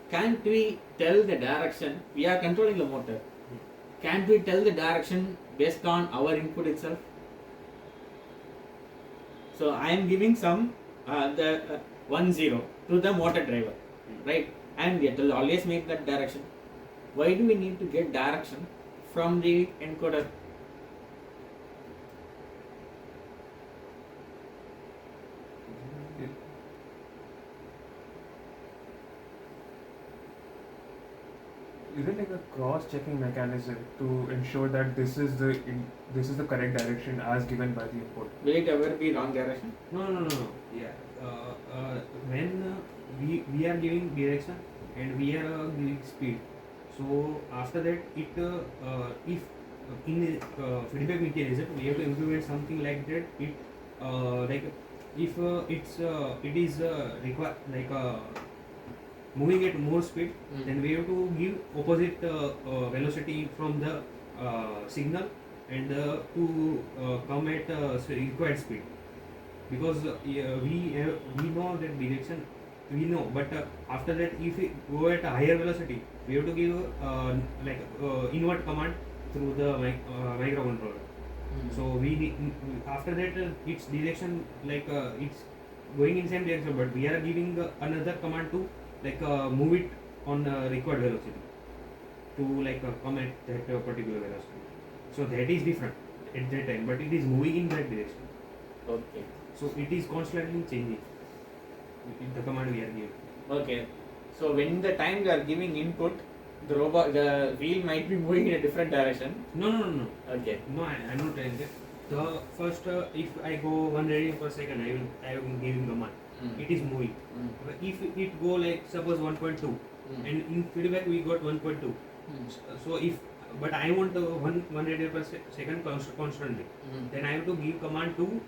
Can't we tell the direction? We are controlling the motor. Can't we tell the direction based on our input itself? So I am giving some the 1 0 to the motor driver, right? And it will always make that direction. Why do we need to get direction from the encoder? Is it like a cross-checking mechanism to ensure that this is the correct direction as given by the input? Will it ever be wrong direction? No. Yeah. When we are giving direction and we are giving speed, so after that if in the feedback mechanism we have to implement something like that. Like if it is required like moving at more speed, then we have to give opposite velocity from the signal and to come at required speed, because we know that direction we know, but after that if we go at a higher velocity, we have to give inward command through the microcontroller. So we need, after that its direction it's going in same direction, but we are giving another command to move it on required velocity to come at that particular velocity. So that is different at that time, but it is moving in that direction. Okay. So it is constantly changing the command we are giving. Okay. So when the time you are giving input, the wheel might be moving in a different direction. No. Okay. No, I'm not trying that. The first, if I go 1 radian per second, I will giving command. It is moving. But if it go like suppose 1.2, and in feedback we got 1.2. So but I want 1 radian per second constantly, then I have to give command to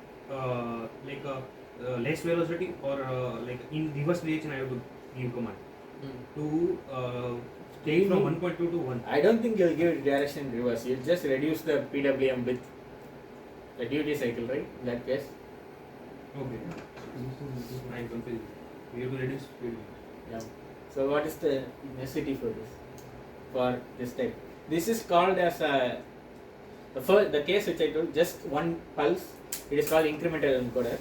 less velocity or in reverse direction I have to give command to change from 1.2 to 1. I don't think you'll give direction in reverse. You'll just reduce the PWM with the duty cycle, right? In that case. Okay. I'm confused. We have to reduce speed. Yeah. So what is the necessity for this? For this type? This is called as the case which I told, just one pulse. It is called incremental encoder.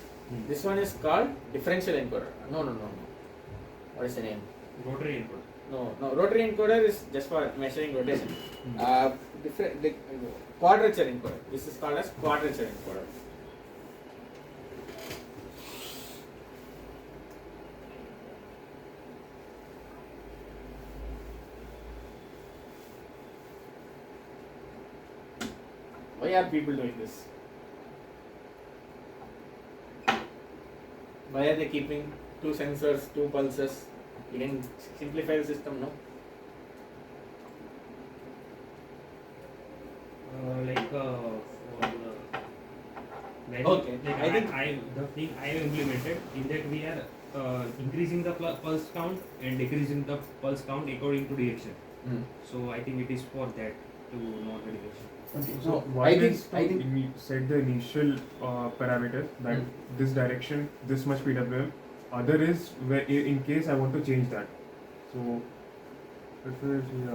This one is called differential encoder. No. What is the name? Rotary encoder. No. Rotary encoder is just for measuring rotation. Quadrature encoder. This is called as quadrature encoder. Why are people doing this? Why are they keeping 2 sensors, 2 pulses? You can simplify the system, no? Okay. I think the thing I have implemented in that we are increasing the pulse count and decreasing the pulse count according to direction. So I think it is for that to know the direction. Okay, so one is to set the initial parameter that this direction, this much PWM, Other is where in case I want to change that. So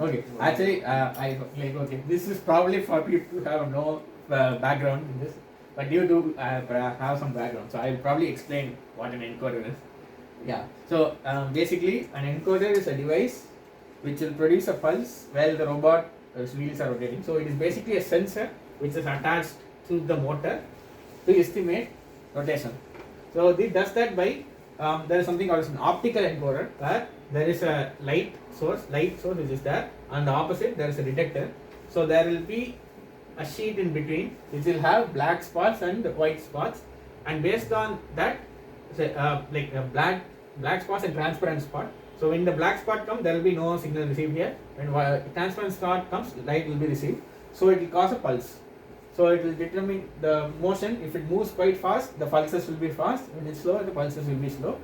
Okay, actually, okay. This is probably for people who have no background in this, but you do have some background. So I'll probably explain what an encoder is. Yeah. So basically, an encoder is a device which will produce a pulse while the robot wheels are rotating. So it is basically a sensor which is attached to the motor to estimate rotation. So it does that by there is something called an optical encoder where there is a light source which is there, and the opposite there is a detector. So there will be a sheet in between which will have black spots and white spots, and based on that, say, like a black spots and transparent spot. So when the black spot comes, there will be no signal received here. When transparent spot comes, light will be received. So it will cause a pulse. So it will determine the motion. If it moves quite fast, the pulses will be fast. When it's slow, the pulses will be slow.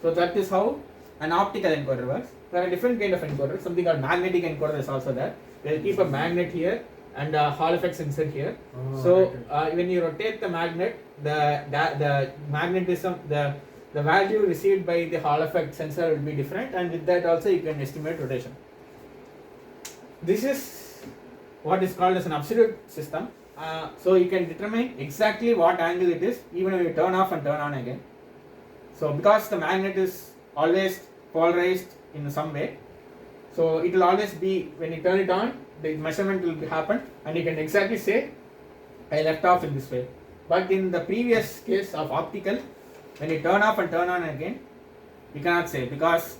So that is how an optical encoder works. There are different kind of encoders. Something called magnetic encoder is also there. They'll keep a magnet here and a Hall effect sensor here. So when you rotate the magnet, the magnetism, the value received by the Hall effect sensor will be different, and with that also you can estimate rotation. This is what is called as an absolute system. So you can determine exactly what angle it is even when you turn off and turn on again. So because the magnet is always polarized in some way, so it will always be, when you turn it on, the measurement will happen and you can exactly say I left off in this way. But in the previous case of optical, when you turn off and turn on again, you cannot say, because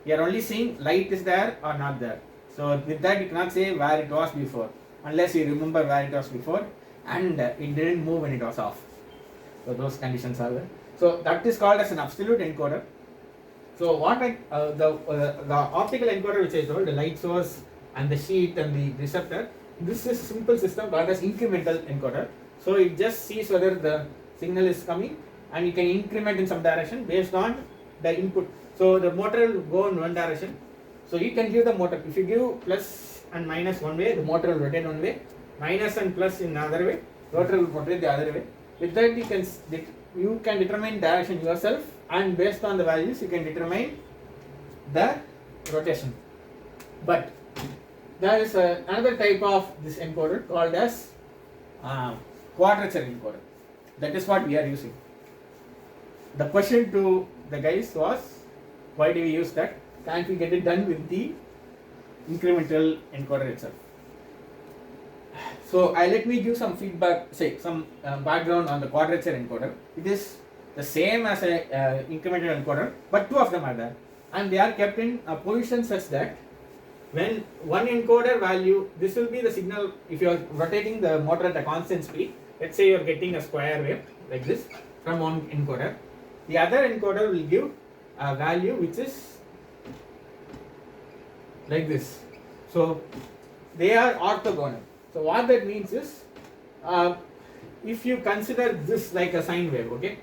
you are only seeing light is there or not there. So with that you cannot say where it was before, unless you remember where it was before and it didn't move when it was off. So those conditions are there. So that is called as an absolute encoder. So what the optical encoder which I told, the light source and the sheet and the receptor, this is a simple system called as incremental encoder. So it just sees whether the signal is coming and you can increment in some direction based on the input. So the motor will go in one direction. So you can give the motor, if you give plus and minus one way, the motor will rotate one way, minus and plus in another way, rotor will rotate the other way. With that you can determine direction yourself, and based on the values you can determine the rotation. But there is another type of this encoder called as quadrature encoder. That is what we are using. The question to the guys was, why do we use that? Can't we get it done with the incremental encoder itself? So let me give some feedback, some background on the quadrature encoder. It is the same as a incremental encoder, but two of them are there, and they are kept in a position such that when one encoder value, this will be the signal. If you are rotating the motor at a constant speed, let's say you are getting a square wave like this from one encoder, the other encoder will give a value which is like this. So they are orthogonal. So what that means is, if you consider this like a sine wave, okay,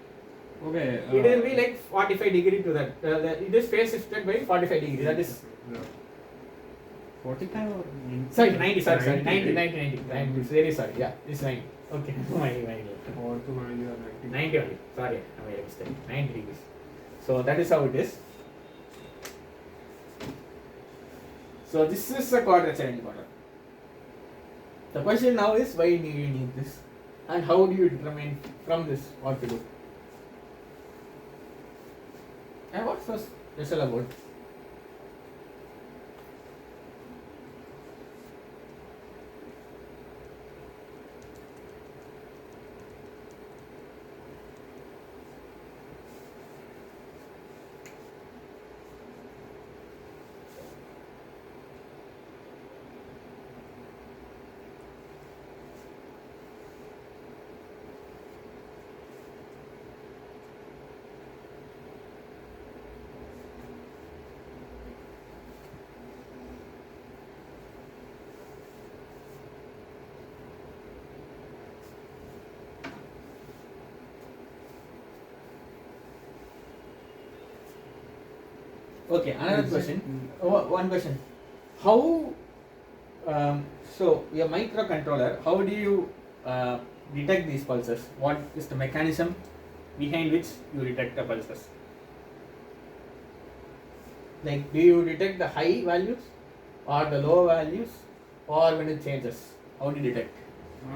it will be like 45 degree to that. It is phase shifted by 45 degree. That is 45 or 90. Sorry, 90. I'm very sorry. Yeah, it's 90. Okay, my 90 only. Sorry, I made a mistake. 90 degrees. So that is how it is. So this is a quadrature encoder. The question now is, why do you need this, and how do you determine from this what to do? And what's so special about? Okay, another question. One question. How, so your microcontroller, how do you detect these pulses? What is the mechanism behind which you detect the pulses? Like, do you detect the high values or the low values or when it changes? How do you detect?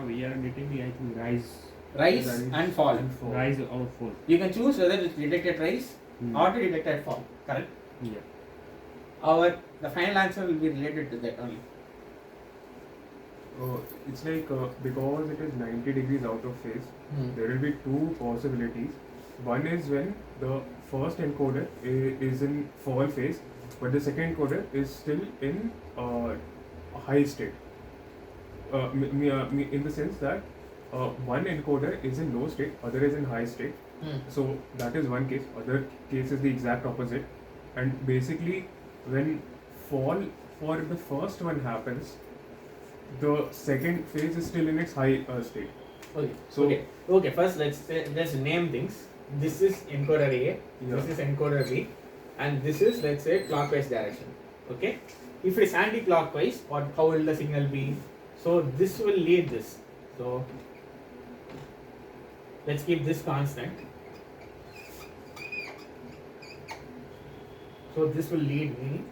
We are detecting, I think, rise Rise and fall. rise or fall. You can choose whether it's detected rise or to detected fall. Correct? Yeah. The final answer will be related to that only. It's like because it is 90 degrees out of phase, there will be two possibilities. One is when the first encoder is in fall phase, but the second encoder is still in high state. In the sense that one encoder is in low state, other is in high state. So that is one case. Other case is the exact opposite. And basically, when fall for the first one happens, the second phase is still in its high state. Okay. So Okay. First, let's name things. This is encoder A. This is encoder B, and this is, let's say, clockwise direction. Okay. If it's anti-clockwise, how will the signal be? So this will lead this. So let's keep this constant. So this will lead me.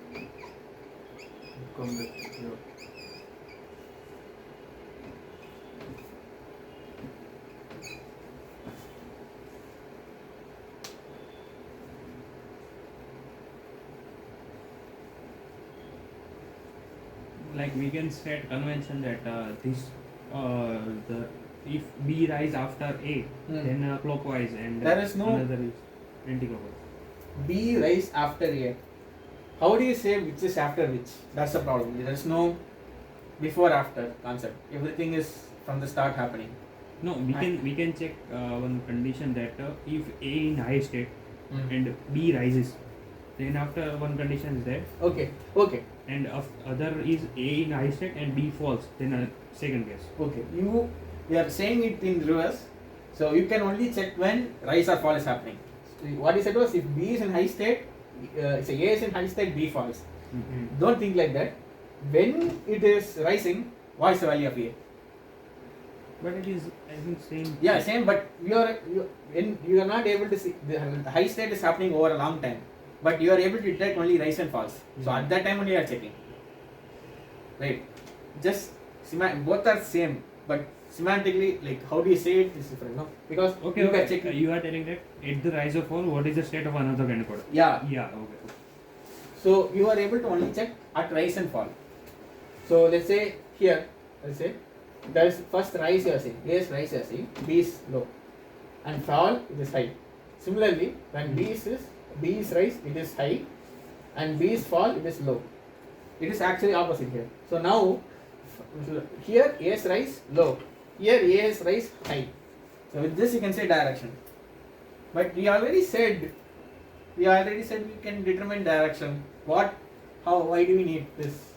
Like we can set convention that this the if B rise after A, then clockwise, and There is no another is anti-clockwise. B rise after A. How do you say which is after which? That's the problem. There is no before after concept. Everything is from the start happening. No, we can check one condition that if A in high state and B rises, then after one condition is there. Okay. And other is A in high state and B falls, then second case. Okay. You are saying it in reverse, so you can only check when rise or fall is happening. So what you said was, if B is in high state, say A is in high state, B falls. Don't think like that. When it is rising, what is the value of A? But it is, I think, same. Yeah, same. But you are not able to see the high state is happening over a long time, but you are able to detect only rise and falls. So at that time only you are checking. Right? Just both are same, but semantically, like how do you say it is different, no? Because You are telling that at the rise or fall, what is the state of another encoder? Yeah. Okay. So you are able to only check at rise and fall. So let's say here, there is first rise you are seeing, A is rise you are seeing, B is low, and fall it is high. Similarly, when B is rise it is high, and B is fall it is low. It is actually opposite here. So now here A is rise low, here A is rise high. So with this you can say direction. But we already said we can determine direction. Why do we need this?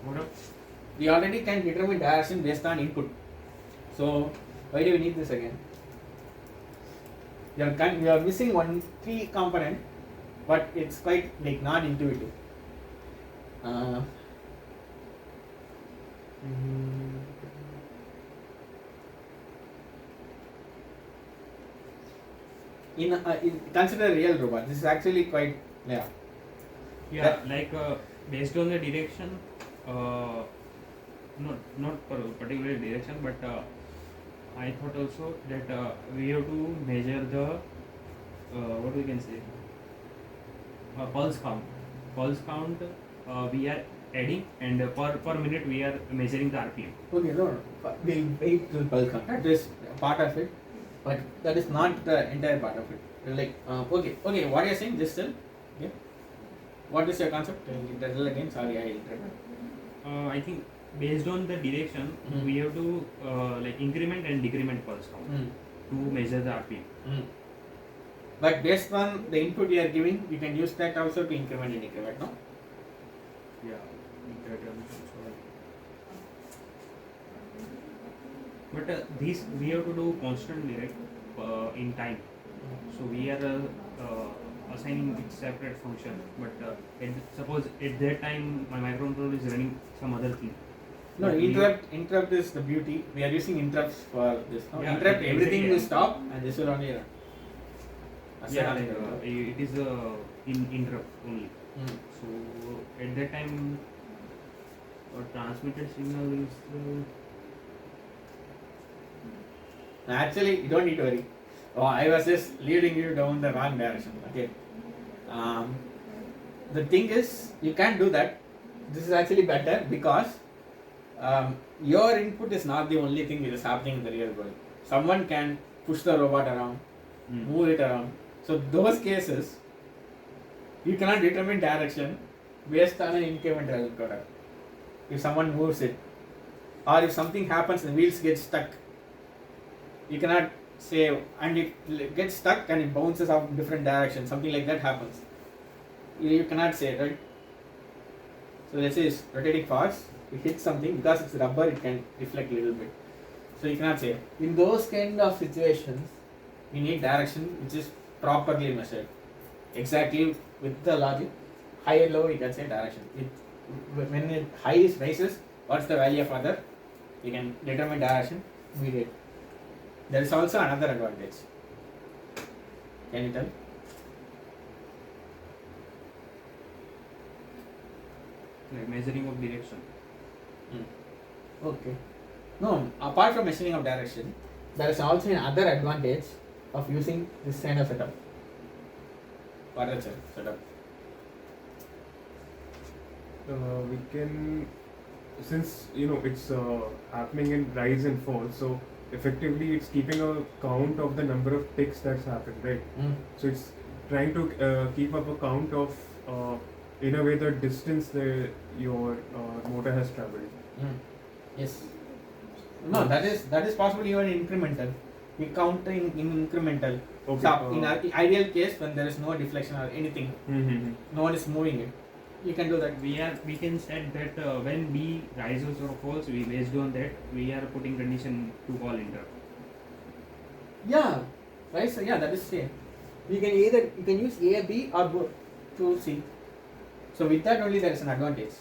What else? We already can determine direction based on input. So why do we need this again? We are missing one key component, but it's quite like not intuitive. Consider a real robot. This is actually quite Based on the direction, not particular direction, but I thought also that we have to measure the what we can say pulse count. Pulse count we are adding, and per minute we are measuring the RPM. Okay, no. We'll wait till pulse count. That is part of it, but that is not the entire part of it. Okay. What you are saying? Just tell. Okay. What is your concept? Tell again. Sorry, I interrupted. I think based on the direction, we have to increment and decrement pulse count to measure the RPM. But based on the input you are giving, you can use that also to increment and decrement, no? Yeah. But these we have to do constantly, right? In time. So we are assigning it separate function. But suppose at that time my microcontroller is running some other thing. No, But interrupt is the beauty. We are using interrupts for this. No? Yeah, Interrupt, everything will exactly. stop and this will only run. Yeah, like, it is in interrupt only. Mm. So at that time, a transmitted signal is Actually, you don't need to worry. Oh, I was just leading you down the wrong direction. Okay. The thing is, you can't do that. This is actually better because your input is not the only thing that is happening in the real world. Someone can push the robot around, move it around. So those cases, you cannot determine direction based on an incremental encoder. If someone moves it, or if something happens and the wheels get stuck, you cannot say, and it gets stuck and it bounces off in different directions. Something like that happens. You cannot say, right? So let's say it's rotating fast. It hits something, because it's rubber, it can deflect a little bit. So you cannot say. In those kind of situations, we need direction which is properly measured. Exactly with the logic. High and low, you can say direction. When it high rises, what's the value of other? You can determine direction immediately. There is also another advantage. Can you tell? like measuring of direction. Okay. No, apart from measuring of direction, there is also another advantage of using this kind of setup. Quadrature setup. We can, since it's happening in rise and fall, so effectively it's keeping a count of the number of ticks that's happened, right? So it's trying to keep up a count of in a way the distance your motor has traveled. Yes. No, that is possible even incremental. We count in incremental. Okay. So in an ideal case, when there is no deflection or anything, no one is moving it, you can do that. We can set that when B rises or falls, we based on that we are putting condition to call interrupt. Yeah, right. So yeah, that is same. You can use A, B, or both to see. So with that only there is an advantage.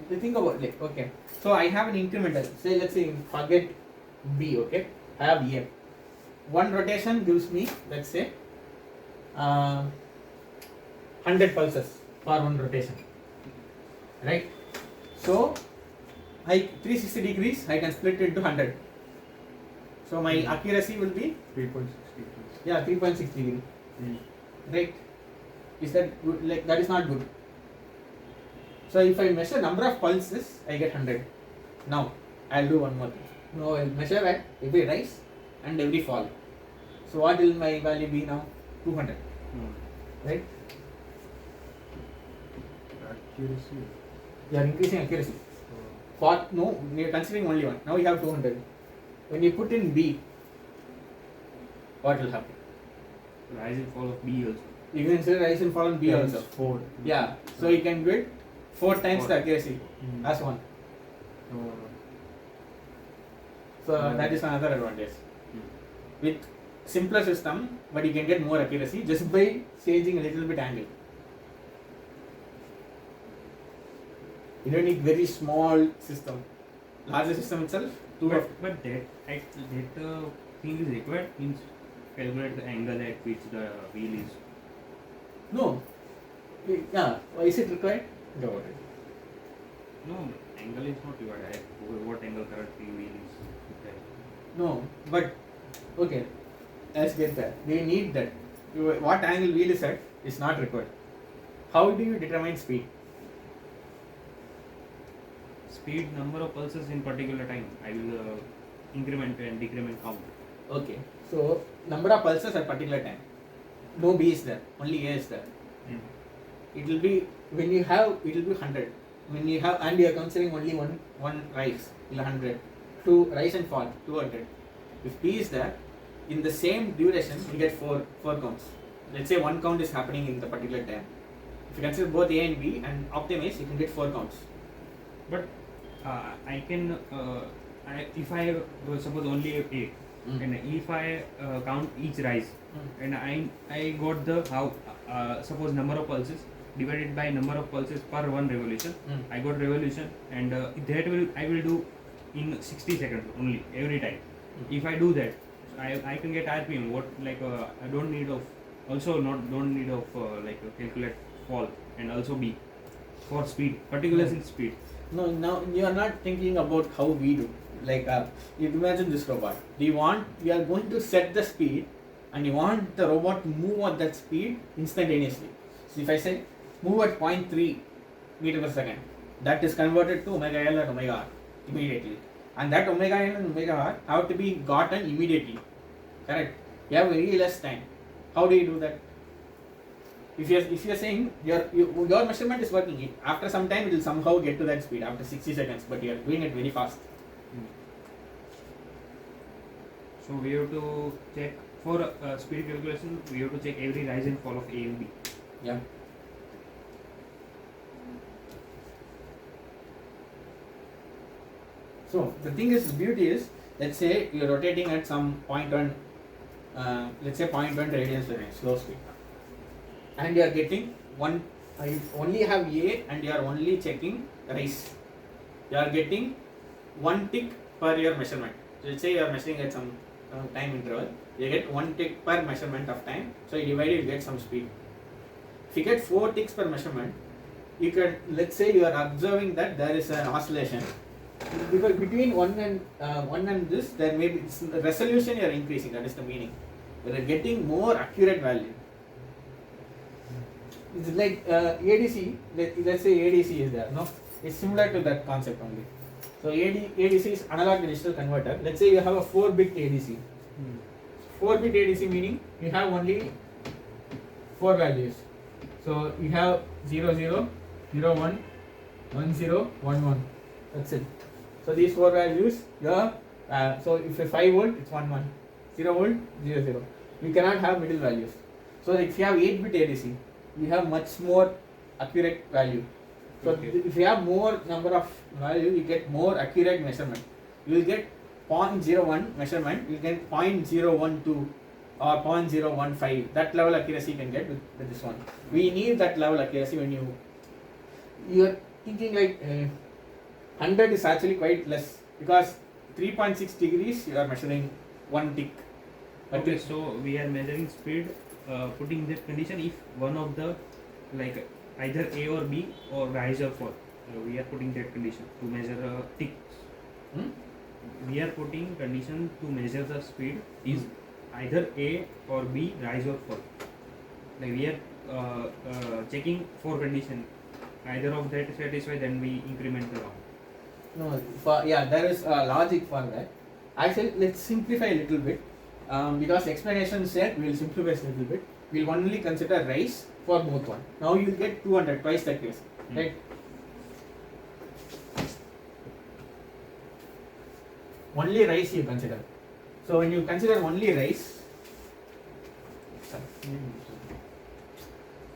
You think about like, okay, so I have an incremental. Say let's say forget B, okay. I have A. One rotation gives me, let's say, 100 pulses for one rotation, right? So, 360 degrees I can split into 100. So my accuracy will be 3.6 degrees. 3.6 degree, right? Is that good? Like that is not good. So if I measure number of pulses, I get 100. Now I'll do one more thing. Now I'll measure at every rise and every fall. So what will my value be now? 200, right? Accuracy. You are increasing accuracy. No, you are considering only one. Now you have 200. When you put in B, what will happen? Rise and fall of B also. You can say rise and fall on B also. 4. Yeah, so you can get 4 times the accuracy as one. So that is another advantage. With simpler system, but you can get more accuracy just by changing a little bit angle. You don't need very small system. Larger system itself, But that thing is required means calculate the angle at which the wheel is. No. Yeah. Why is it required? Go about it. No, angle is not required. What angle currently wheel is required. No, but okay. Let's get that. We need that. What angle wheel is at is not required. How do you determine speed? Speed, number of pulses in particular time. I will increment and decrement count. Okay. So number of pulses at particular time. No B is there. Only A is there. It will be when you have it will be 100. When you have and you are considering only one rise, 100. 2 rise and fall, 200. If B is there, in the same duration you get four counts. Let's say one count is happening in the particular time. If you consider both A and B and optimize, you can get 4 counts. But I can if I suppose only A and if I count each rise and I got the suppose number of pulses divided by number of pulses per one revolution. Mm. I got revolution, and that I will do in 60 seconds only every time. Mm. If I do that, I can get RPM. What like I don't need of also not don't need of calculate fall and also B for speed, particulars in speed. No, now you are not thinking about how we do. Like, you imagine this robot. We are going to set the speed, and you want the robot to move at that speed instantaneously. So if I say move at 0.3 meter per second, that is converted to omega L and omega R immediately. And that omega L and omega R have to be gotten immediately. Correct? You have very less time. How do you do that? If you're saying your measurement is working, after some time it will somehow get to that speed after 60 seconds, but you are doing it very fast. So we have to check for speed calculation. We have to check every rise and fall of A and B. Yeah. So the thing is, beauty is, let's say you're rotating at some 0.1, let's say 0.1 radians per minute, slow speed, and you are getting one. You only have A, and you are only checking rise. You are getting one tick per your measurement. So let's say you are measuring at some time interval. You get one tick per measurement of time. So you divide it, you get some speed. If you get 4 ticks per measurement, you can, let's say you are observing that there is an oscillation. Because between one and this, there may be resolution you are increasing. That is the meaning. You are getting more accurate value. It's like ADC. Let's say ADC is there. No, it's similar to that concept only. So ADC is analog to digital converter. Let's say you have a 4-bit ADC. 4-bit ADC meaning you have only 4 values. So you have 0, 0, 0, 1, 1, 0, 1, 1. That's it. So these 4 values, so if a 5 volt, it's 1, 1. 0 volt, 0, 0. You cannot have middle values. So if you have 8-bit ADC, you have much more accurate value. So if you have more number of value, you get more accurate measurement. You will get 0.01 measurement, you get 0.012 or 0.015. That level accuracy you can get with this one. We need that level accuracy when you are thinking like 100 is actually quite less, because 3.6 degrees you are measuring 1 tick. Okay, so we are measuring speed, putting that condition if one of the like either A or B or rise or fall. We are putting that condition to measure ticks. We are putting condition to measure the speed is either A or B, rise or fall. Like we are checking for condition. Either of that satisfy, then we increment the round. No, there is a logic for that. Actually, let's simplify a little bit. Because explanation said we will simplify a little bit. We will only consider rise for both one. Now you will get 200, twice the accuracy, right? Only rise you consider. So when you consider only rise,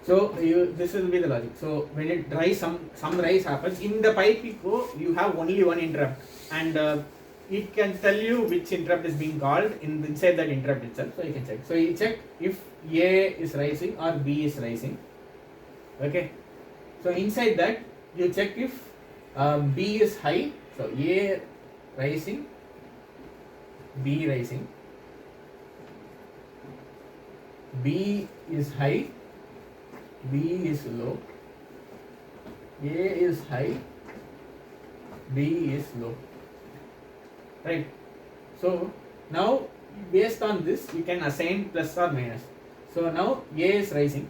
so this will be the logic. So when it rise, some rise happens in the pipe you have only one interrupt, and it can tell you which interrupt is being called inside that interrupt itself. So you can check. So you check if A is rising or B is rising. Okay. So inside that you check if B is high. So A rising, B rising, B is high, B is low, A is high, B is low. Right. So now based on this you can assign plus or minus. So now A is rising.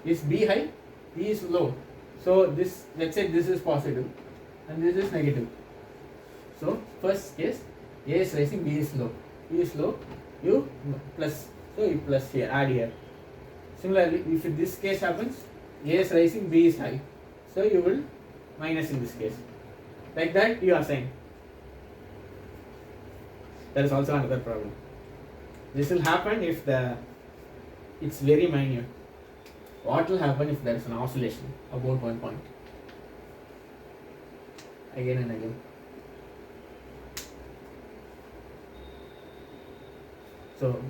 Is B high? B is low. So this, let's say this is positive and this is negative. So first case, A is rising, B is low. B is low, you plus. So you plus here, add here. Similarly, if this case happens, A is rising, B is high. So you will minus in this case. Like that you assign. There is also another problem. This will happen if it's very minute. What will happen if there is an oscillation about 1 point? Again and again. So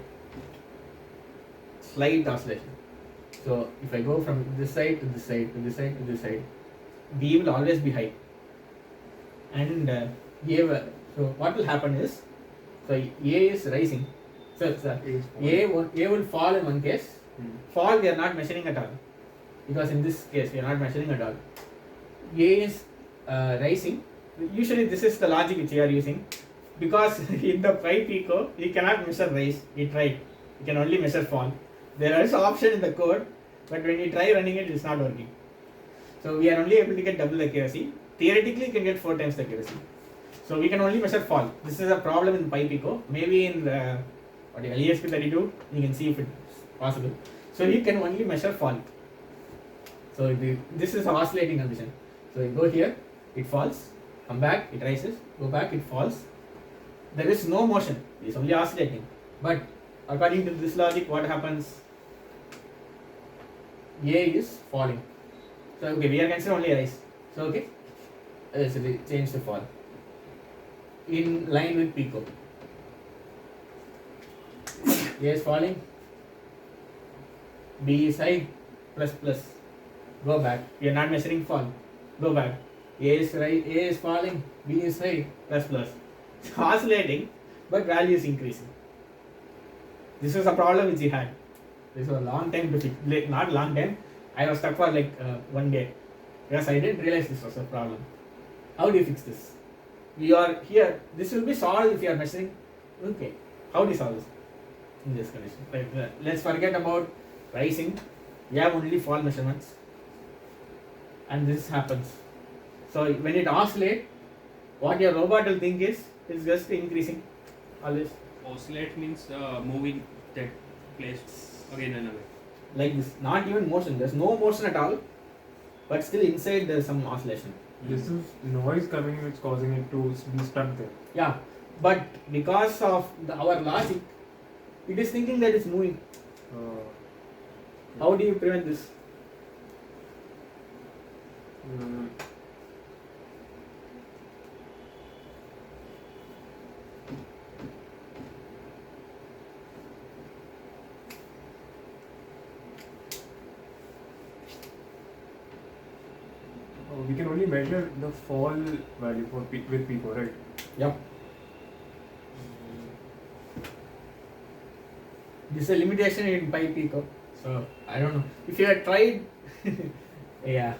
slight oscillation. So if I go from this side to this side to this side to this side, B will always be high. And so what will happen is, so A is rising. So A will fall in one case. Fall we are not measuring at all, because in this case we are not measuring at all. A is rising. Usually this is the logic which we are using, because in the pi pico we cannot measure rise. We tried. We can only measure fall. There is an option in the code, but when we try running it, it's not working. So we are only able to get double the accuracy. Theoretically, you can get 4 times the accuracy. So we can only measure fall. This is a problem in pi pico. Maybe in the LESP32, you can see if it's possible. So you can only measure fall. So this is an oscillating condition. So you go here, it falls, come back, it rises, go back, it falls. There is no motion. It's only oscillating. But according to this logic, what happens? A is falling. So okay, we are considering only rise. So okay, so we change to fall. In line with pico. A is falling. B is high. Plus plus. Go back. We are not measuring fall. Go back. A is right. A is falling. B is high. Plus plus. It's oscillating, but value is increasing. This was a problem which he had. This was a long time to fix. Not long time. I was stuck for like 1 day. Because I didn't realize this was a problem. How do you fix this? You are here. This will be solved if you are measuring. Okay. How do you solve this? In this condition. Like, let's forget about rising. We have only fall measurements. And this happens. So when it oscillates, what your robot will think is it's just increasing. Always. Oscillate means moving that place again and again. Like this. Not even motion. There's no motion at all. But still inside there's some oscillation. This is noise coming which causing it to be stuck there. Yeah. But because of our logic, it is thinking that it's moving. How do you prevent this? We can only measure the fall value with pico, right? Yep. This is a limitation in pi pico. So I don't know. If you had tried, yeah.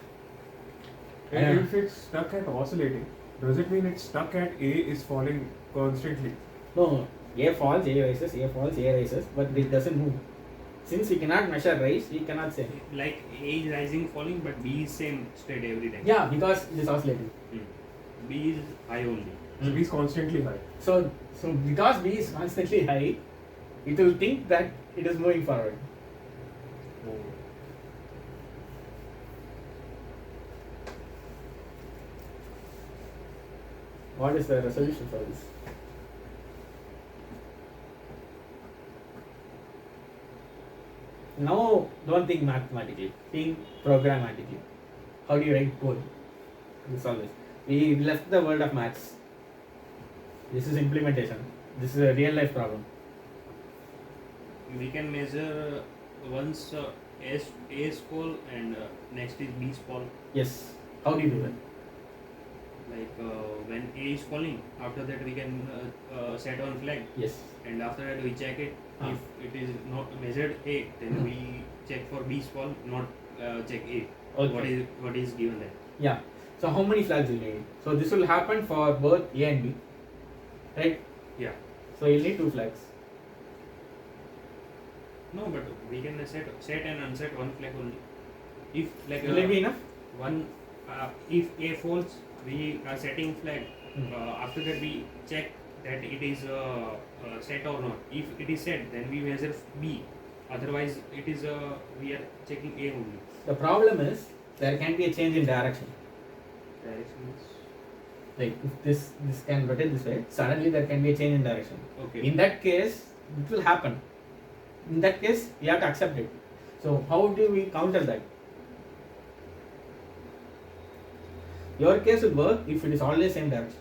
And if it's stuck at oscillating, does it mean it's stuck at A is falling constantly? No, A falls, A rises, A falls, A rises, but it doesn't move. Since we cannot measure rise, we cannot say. Like A is rising, falling, but B is same state every time. Yeah, because it is oscillating. B is high only. So B is constantly high. So because B is constantly high, it will think that it is moving forward. What is the resolution for this? Now, don't think mathematically, think programmatically. How do you write code to solve this? We left the world of maths. This is implementation. This is a real life problem. We can measure once A is fall and next is B is fall. Yes. How do you do that? Like when A is falling, after that we can set on flag. Yes. And after that we check it. If it is not measured A, then we check for B's fall, not check A. Okay. What is given there? Yeah. So how many flags will you need? So this will happen for both A and B, right? Yeah. So you'll need 2 flags. No, but we can set and unset one flag only. If like Will it be enough? one, if A falls, we are setting flag. After that we check that it is set or not. If it is set, then we measure B. Otherwise, it is we are checking A only. The problem is there can be a change in direction. Directions. Like if this can rotate this way, suddenly there can be a change in direction. Okay. In that case, it will happen. In that case, we have to accept it. So how do we counter that? Your case will work if it is always same direction.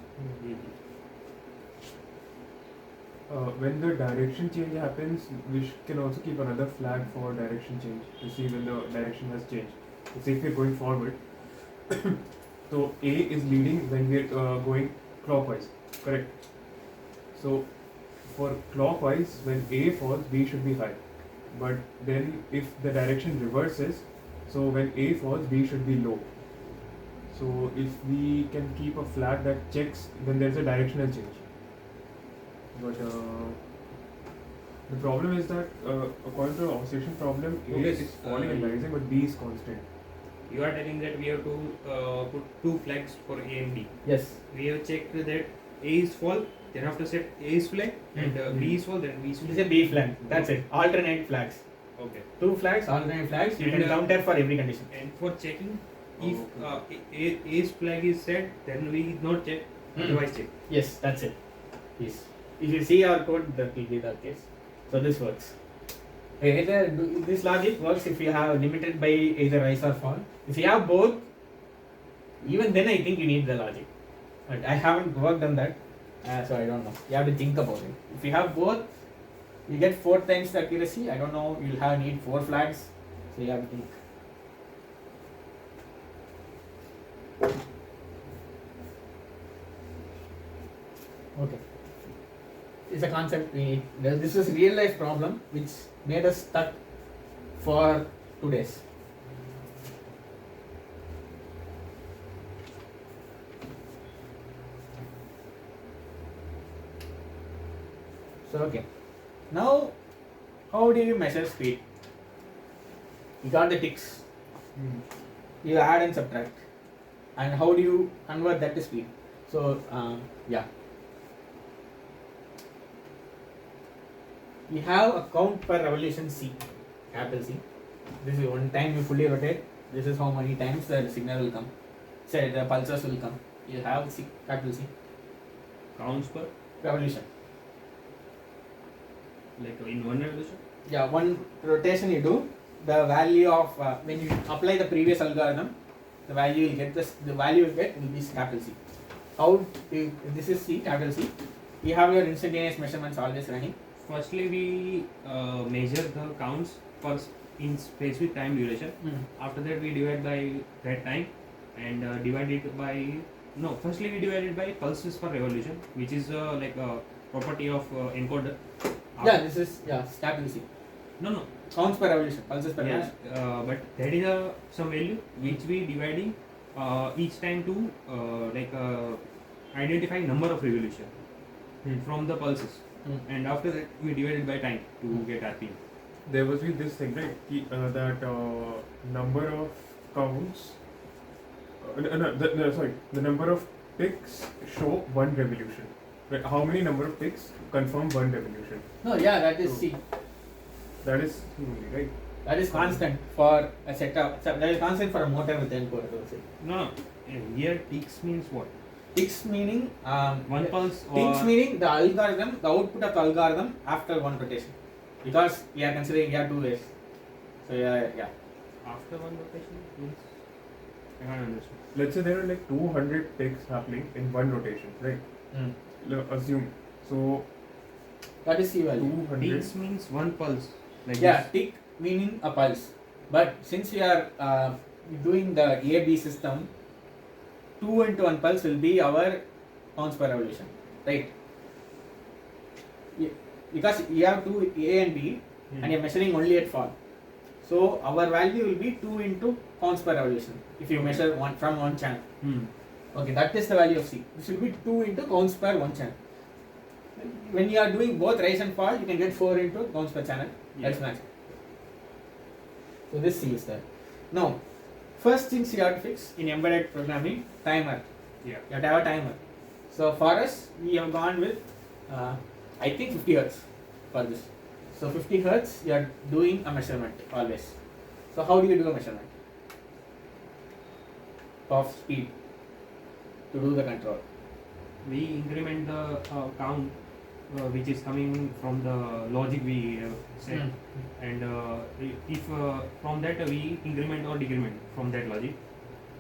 when the direction change happens, we can also keep another flag for direction change to see when the direction has changed. So say if we're going forward, so A is leading when we're going clockwise, correct? So for clockwise, when A falls, B should be high. But then if the direction reverses, so when A falls, B should be low. So if we can keep a flag that checks when there's a directional change. But the problem is that according to the oscillation problem, A Yes, is falling and rising, but B is constant. You are telling that we have to put two flags for A and B. Yes. We have checked that A is fall, then after set A is flag, and B is fall, then B is It flag. is a B flag. That's it. Alternate flags. Okay. 2 flags, alternate flags. You And, can counter for every condition. And for checking, if Okay. A's flag is set, then we not check, otherwise check. Yes, that's it. Yes. If you see our code, that will be the case. So this works. This logic works if you have limited by either rise or fall. If you have both, even then I think you need the logic. But I haven't worked on that, so I don't know. You have to think about it. If you have both, you get 4 times the accuracy. I don't know. You'll need 4 flags, so you have to think. Okay. It's a concept we need. This is real life problem which made us stuck for 2 days. So okay. Now how do you measure speed? You got the ticks. You add and subtract. And how do you convert that to speed? So yeah. We have a count per revolution C, capital C. This is one time you fully rotate. This is how many times the signal will come. Say the pulses will come. You have C, capital C. Counts per, Revolution. like in one revolution. Yeah, one rotation you do, the value of when you apply the previous algorithm, the value you get the value you get will be capital C. How do this is C, capital C. You have your instantaneous measurements always running. Firstly, we measure the counts first in specific time duration. After that, we divide by that time and divide it by firstly we divide it by pulses per revolution, which is like a property of encoder. Yeah, this is capital C. No. Counts per revolution, pulses per Yeah, revolution. but that is some value which we dividing each time to identify number of revolution from the pulses. And after that, we divide it by time to get RPM. There was this thing, right? That number of counts. The number of ticks show one revolution. Right? How many number of ticks confirm one revolution? No, yeah, that is C. That is only right. That is constant for a setup. That is constant for a motor with encoder. No. Here ticks means what? Ticks meaning One pulse or ticks meaning the algorithm, the output of the algorithm after one rotation. Because we are considering 2 ways. So yeah. after one rotation means I can't understand. Let's say there are like 200 ticks happening in one rotation, right? Assume. So That is C value. 200. Ticks means one pulse. Like Yeah, this. tick meaning a pulse. But since we are doing the AB system, 2 into 1 pulse will be our counts per revolution, right? Because you have 2 A and B and you are measuring only at fall. So our value will be 2 into counts per revolution if you measure one from one channel. Okay, that is the value of C. This will be 2 into counts per one channel. When you are doing both rise and fall, you can get 4 into counts per channel. That's max. So this C is there. Now, first things you have to fix in embedded programming, timer. Yeah. You have to have a timer. So for us, we have gone with I think 50 Hertz for this. So 50 Hertz, you are doing a measurement always. So how do you do a measurement of speed to do the control? We increment the count which is coming from the logic we set, and if from that we increment or decrement from that logic,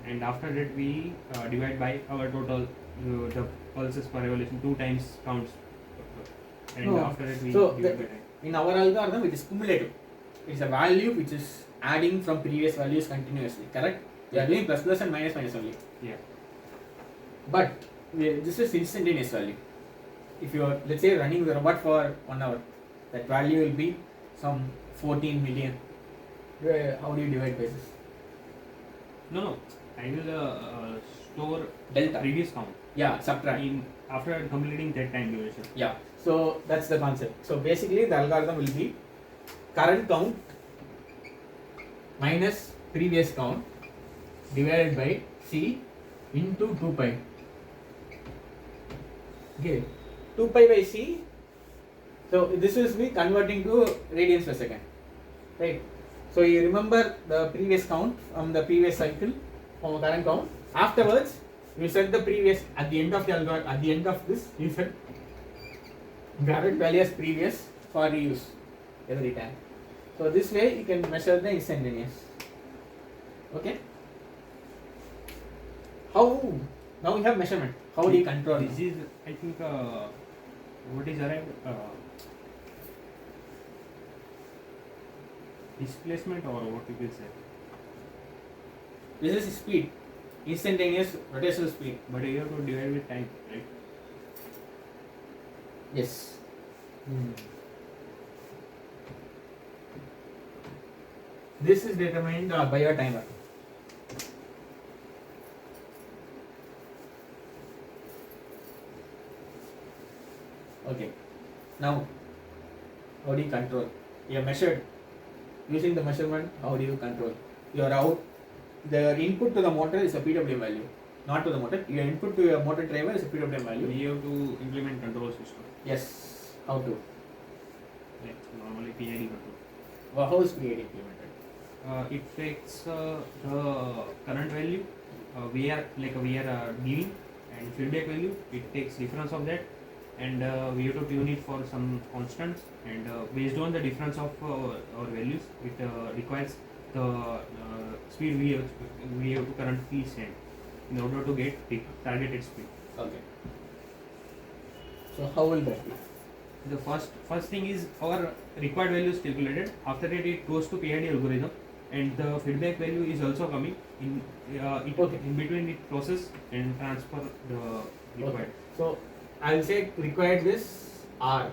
and after that we divide by our total the pulses per revolution 2 times counts. and No. after that we So divide by time. in our algorithm, it is cumulative. It's a value which is adding from previous values continuously. Correct? We are doing plus plus and minus minus only. Yeah. But this is instantaneous value. If you are, let's say, running the robot for 1 hour, that value will be some 14 million. How do you divide by this? No. I will store Delta. previous count Yeah, subtract. in after completing that time duration. Yeah. So that's the concept. So basically, the algorithm will be current count minus previous count divided by C into 2 pi. Okay. 2 pi by C. So this is be converting to radians per second. Right. So you remember the previous count from the previous cycle from current count. Afterwards, you set the previous at the end of the algorithm. At the end of this, you set current value as previous for reuse every time. So this way you can measure the instantaneous. Okay. How now we have measurement. How do you control? This is, I think, what is arrived displacement or what you will say. This is speed, instantaneous rotational speed. But you have to divide with time, right? Yes. This is determined by your timer. Okay. Now, how do you control? You have measured. Using the measurement, how do you control? Your out. The input to the motor is a PWM value, not to the motor. Your input to your motor driver is a PWM value. We have to implement control system, Yes. How to? like normally PID control. Well, how is PID implemented? It takes the current value we are giving and feedback value. It takes difference of that, and we have to tune it for some constants. And based on the difference of our values, it requires the speed we have to currently send in order to get the targeted speed. Okay. So how will that be? The first thing is our required value is calculated. After that, it goes to PID algorithm, and the feedback value is also coming in. Okay. In between it process and transfer the required. Okay. So I will say required this R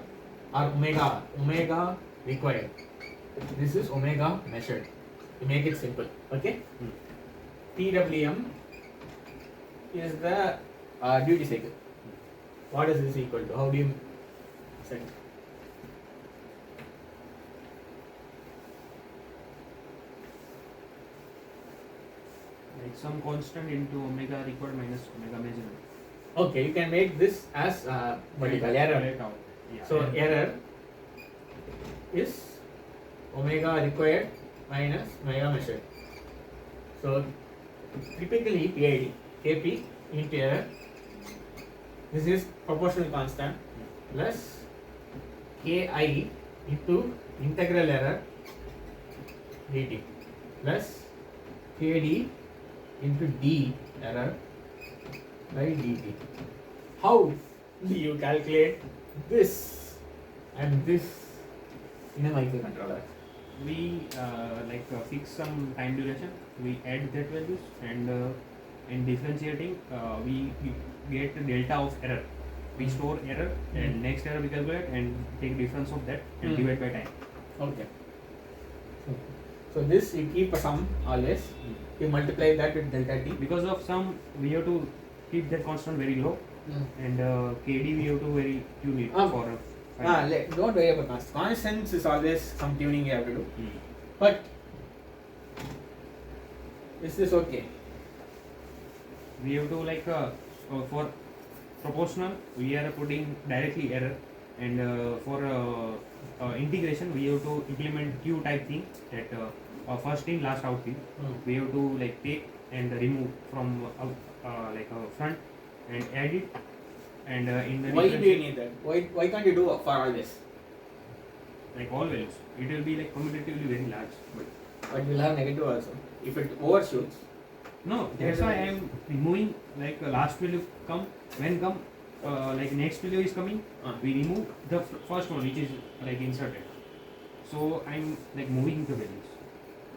or omega required. This is omega measured. To make it simple. Okay. PWM is the duty cycle. What is this equal to? How do you set? Like some constant into omega required minus omega measurement. Okay, you can make this as what you call error. Yeah. So error is omega required minus omega measured. So typically PID Kp into error. This is proportional constant plus Ki into integral error dt plus Kd into d error by dt. How do you calculate this and this in a microcontroller? We fix some time duration. We add that values, and in differentiating, we get the delta of error. We store error, and next error we calculate and take difference of that and divide by time. Okay. So this you keep a sum always. You multiply that with delta t. Because of some, we have to keep that constant very low, and KD we have to very tune it for. Don't worry about constants. Constants is always some tuning you have to do. But is this okay? We have to for proportional we are putting directly error, and for integration we have to implement Q type thing that first in last out thing. We have to take and remove from front and add it, and in the Why do you need that? Why can't you do for all this? like all values it will be cumulatively very large, But you'll have negative also. If it overshoots. no, that's why I am removing last value come like next value is coming, we remove the first one which is like inserted. So I'm like moving the values,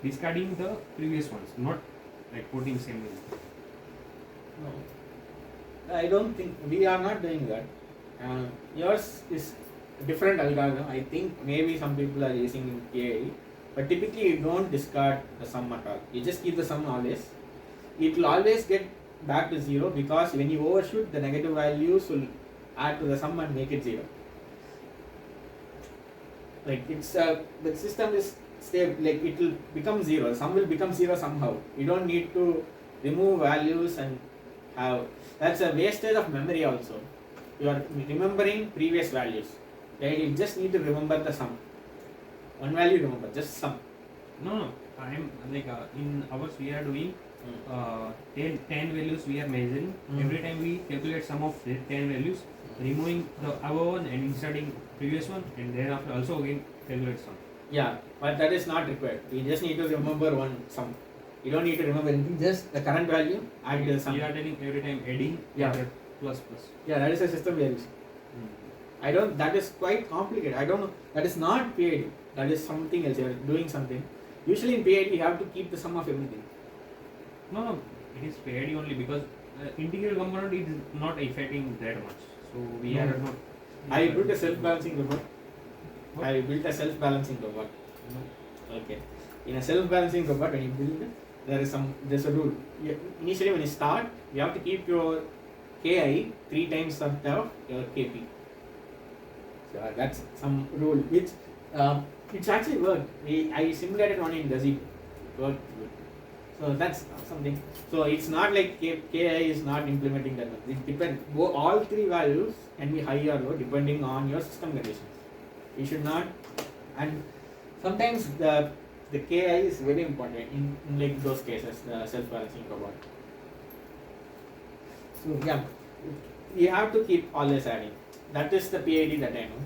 discarding the previous ones, not like putting same value. No, I don't think we are not doing that. Yours is a different algorithm. I think maybe some people are using KI, but typically you don't discard the sum at all. You just keep the sum always. It will always get back to 0 because when you overshoot, the negative values will add to the sum and make it 0. Like it's the system is stable. Like it will become 0. The sum will become 0 somehow. You don't need to remove values and have. That's a wastage of memory also. You are remembering previous values. Right? You just need to remember the sum. One value remember, just sum. No, I'm like in ours we are doing 10 values we are measuring. Every time we calculate sum of 10 values, removing the above one and inserting previous one, and then after also again calculate sum. Yeah, but that is not required. You just need to remember one sum. You don't need to remember anything, just the current value add to the sum. We are telling every time adding, Yeah. plus. Yeah, that is a system we are using. I don't, that is quite complicated. I don't know, that is not PID. That is something else. You are doing something. Usually in PID, you have to keep the sum of everything. No, it is PID only because integral component is not affecting that much. So we are not. I built a self-balancing robot. What? I built a self-balancing robot. No. Okay. In a self-balancing robot, when you build, there's a rule. Initially, when you start, you have to keep your KI 3 times of your KP. So that's some rule which it's actually worked. I simulated one in Gazebo. It worked good. So that's something. So it's not like KI is not implementing that. It depends. All 3 values can be high or low depending on your system conditions. You should not. And sometimes the KI is very important in like those cases, the self-balancing robot. So yeah, you have to keep always adding. That is the PID that I know.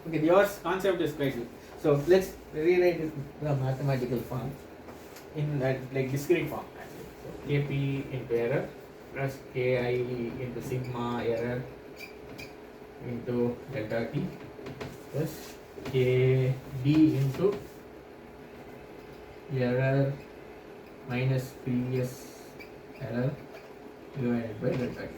Okay, your concept is quite good. So let's rewrite it in the mathematical form, in that like discrete form actually. So KP into error plus KI into sigma error into delta T plus KD into error minus previous error divided by delta T.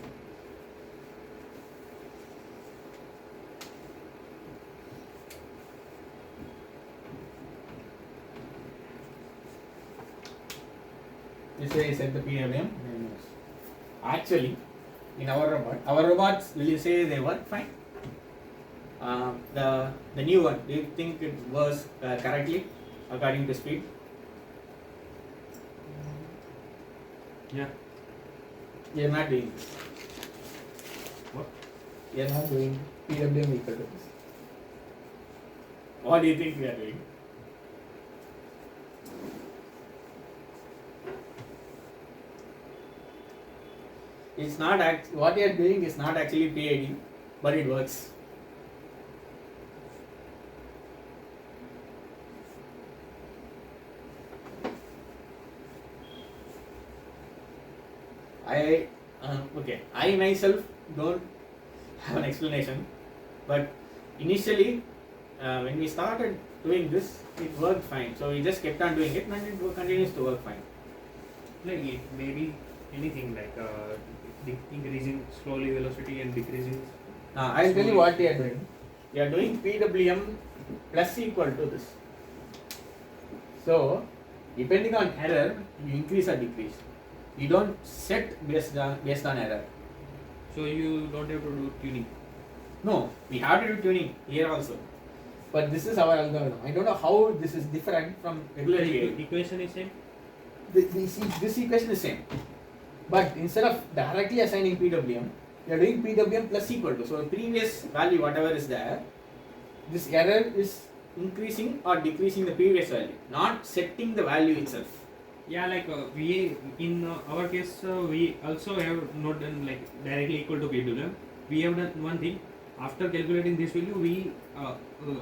This way I set the PWM. Actually, in our robots, will you say they work fine? The new one, do you think it works correctly according to speed? Yeah. You're not doing this. What? You're not doing PWM equal to this. What do you think we are doing? It's not what you are doing is not actually PID, but it works. I myself don't have an explanation, but initially when we started doing this, it worked fine. So we just kept on doing it, and it continues to work fine. Like it maybe anything like increasing slowly velocity and decreasing. I'll tell you what we are doing. We are doing PWM plus equal to this. So depending on error, you increase or decrease. You don't set based on error. So you don't have to do tuning. No, we have to do tuning here also. But this is our algorithm. I don't know how this is different from regular The equation is same. This equation is same. But instead of directly assigning PWM, we are doing PWM plus equal to. So the previous value, whatever is there, this error is increasing or decreasing the previous value, not setting the value itself. Yeah, like we in our case we also have not done like directly equal to PWM. We have done one thing. After calculating this value, we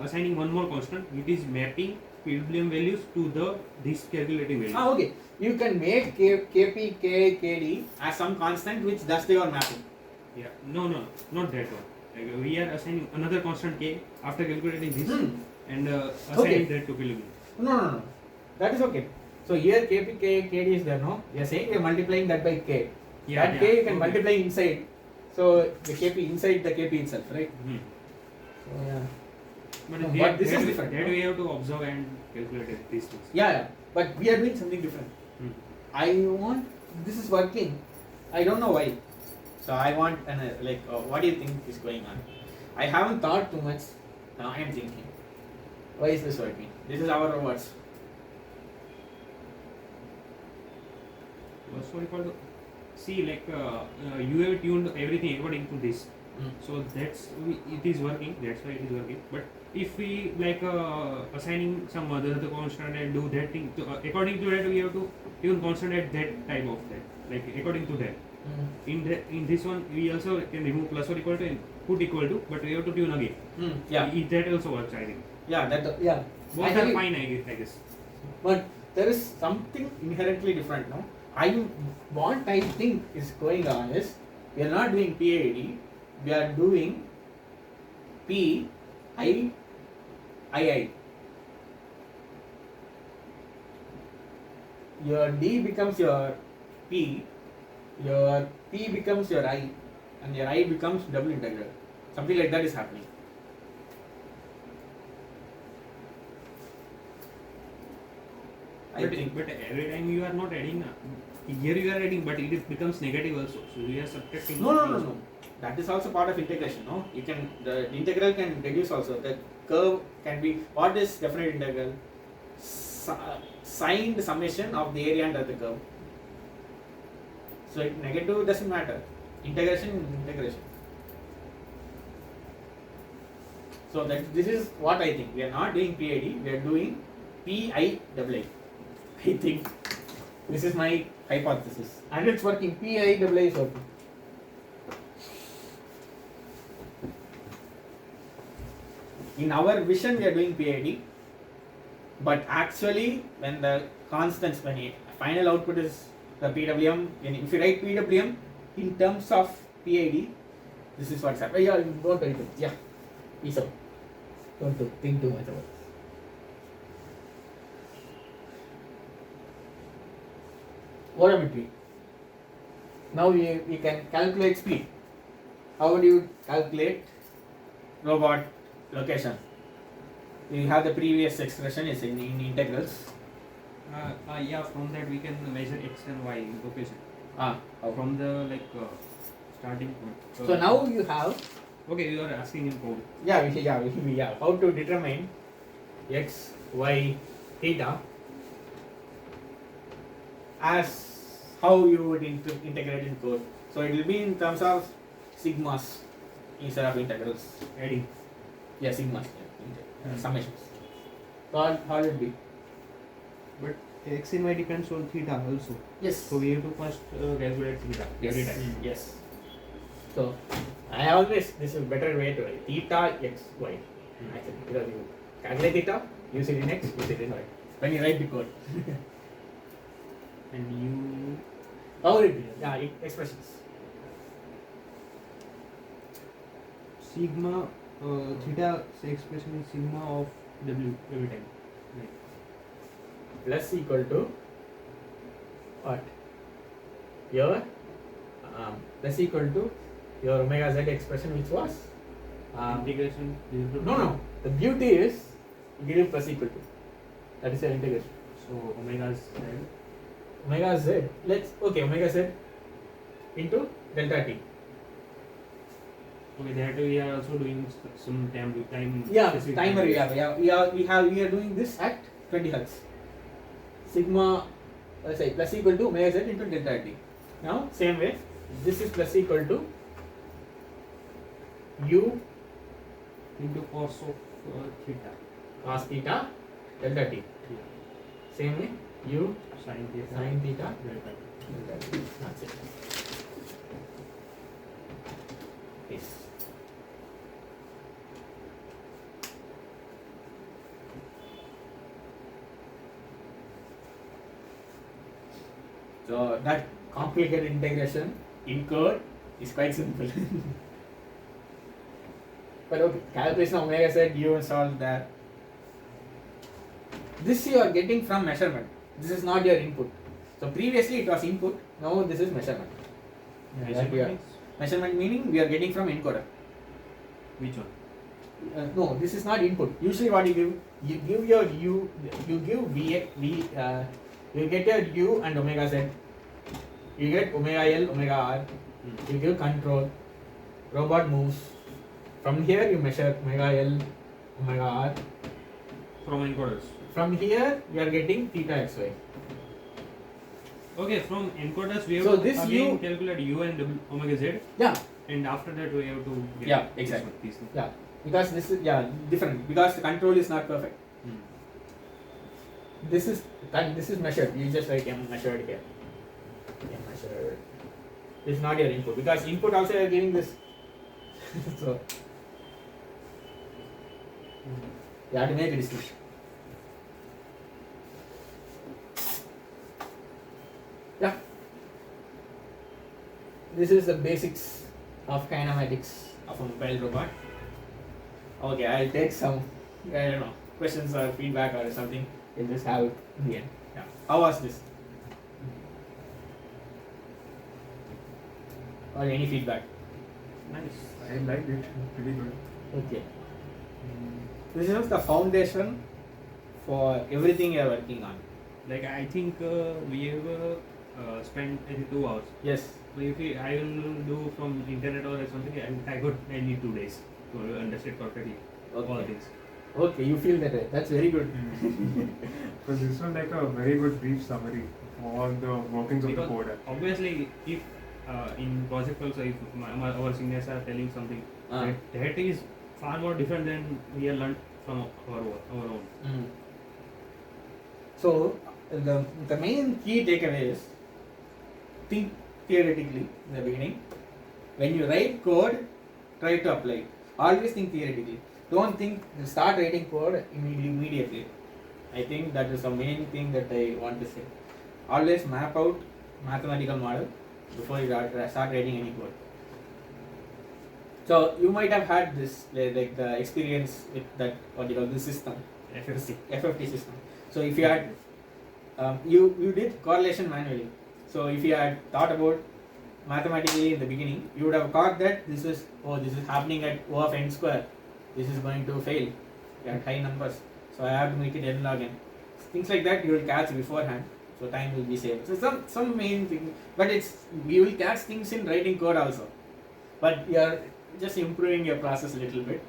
assigning one more constant. It is mapping PWM values to this calculating value. Okay. You can make KP, K, KD as some constant which does your mapping. Yeah. No, not that one. Like we are assigning another constant k after calculating this and assigning that to kilogram. No. That is okay. So here KP, KD is there, no? You are saying we are multiplying that by K. That K you can multiply inside. So the KP inside the KP itself, right? So yeah. But this is different. That we have to observe and calculate these things. Yeah. But we are doing something different. I want, this is working. I don't know why. So I want what do you think is going on? I haven't thought too much. Now I am thinking. Why is this working? This is our robots. So equal to see like you have tuned everything according to this. So it is working. That's why it is working. But if we assigning some other constant and do that thing according to that, we have to tune constant at that type of that. Like according to that. In this one we also can remove plus or equal to and put equal to, but we have to tune again. That also works, I think. Both are fine, I guess. But there is something inherently different, no? What I think is going on is we are not doing PID, we are doing PIII. Your D becomes your P, your P becomes your I, and your I becomes double integral. Something like that is happening. But every time you are not adding, here you are adding, but it becomes negative also. So we are subtracting. No. That is also part of integration, no? The integral can reduce also. The curve can be, what is definite integral? Signed summation of the area under the curve. So negative doesn't matter. Integration. So this is what I think. We are not doing PID, we are doing PIII. I think this is my hypothesis, and it's working. PIII is working. In our vision, we are doing PID, but actually, when the constants, final output is the PWM, if you write PWM in terms of PID, this is what's happening. Yeah, don't worry. Yeah, peace out. Don't think too much about it. Volumetry. Now we can calculate speed. How would you calculate robot location? We have the previous expression is in integrals. From that we can measure x and y location. From the starting point. So now you have. Okay, you are asking in code. Yeah. How to determine x, y, theta as how you would integrate in code. So it will be in terms of sigmas instead of integrals. Adding. Yeah, sigmas. Summations. So how will it be? But x and y depends on theta also. Yes. So we have to first calculate theta every time. Yes. So I always, this is a better way to write theta x y. Actually, because you calculate theta, use it in x, use it in y. When you write the code. And you. How will it be? Yeah, expressions. Sigma theta expression is sigma of w every time. Plus equal to what? Your plus equal to your omega z expression, which was integration. No. The beauty is you give plus equal to. That is your integration. So omega z. Omega z. Omega z into delta t. Okay, that we are also doing some time. Yeah, timer. We are doing this at 20 hertz. Sigma, plus equal to omega z into delta t. Now, same way, this is plus equal to u into cos of theta. Cos theta delta t. Same way, u sin theta delta t. That's it. Yes. So that complicated integration in code It's quite simple. But okay, calculation of omega z, you install that. This you are getting from measurement. This is not your input. So previously it was input, now this is measurement. Measurement meaning we are getting from encoder. Which one? No, this is not input. Usually what you give your u, you give you get your u and omega z. You get omega L, omega R. You give control. Robot moves. From here you measure omega L, omega R. From encoders. From here you are getting theta xy. Okay, from encoders we have So to this again u- calculate u and omega z, Yeah, and after that we have to get Yeah, this exactly. one, these things. yeah. Because this is different. Because the control is not perfect. This is measured. You just write m measured here. M measured. This is not your input because input also you are giving this. So you have to make a distinction. Yeah. This is the basics of kinematics of a mobile robot. Okay, I'll take some, I don't know, questions or feedback or something. We'll just have it in the end. Yeah. How was this? Or any feedback? Nice. I liked it. Pretty good. Okay. This is the foundation for everything you are working on. Like I think we have spent 2 hours. Yes. So if I will do from internet or something, I need 2 days to understand perfectly all Okay. things. Okay, you feel that way. That's very good. Because this was like a very good brief summary of all the workings of the Because code. obviously, if in project also, if our seniors are telling something, that is far more different than we have learned from our own. Mm. So the main key takeaway is think theoretically in the beginning. When you write code, try to apply it. Always think theoretically. Don't think start writing code immediately. I think that is the main thing that I want to say. Always map out mathematical model before you start writing any code. So you might have had this like the experience with that what you call the system. FFT system. So if you had you did correlation manually. So if you had thought about mathematically in the beginning, you would have caught that this is happening at O of n square. This is going to fail. You have high numbers. So I have to make it n log n. Things like that you will catch beforehand. So time will be saved. So some main thing, but you will catch things in writing code also. But you are just improving your process a little bit,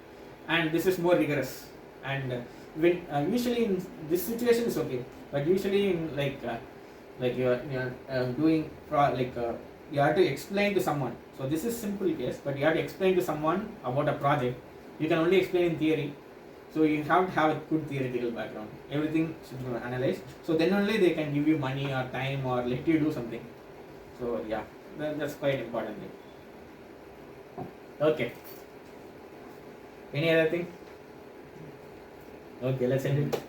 and this is more rigorous. And when usually in this situation is okay, but usually in like you are doing you have to explain to someone. So this is simple case, but you have to explain to someone about a project. You can only explain in theory, so you have to have a good theoretical background. Everything should be analyzed. So then only they can give you money or time or let you do something. So yeah, that's quite important thing. Okay. Any other thing? Okay, let's end it.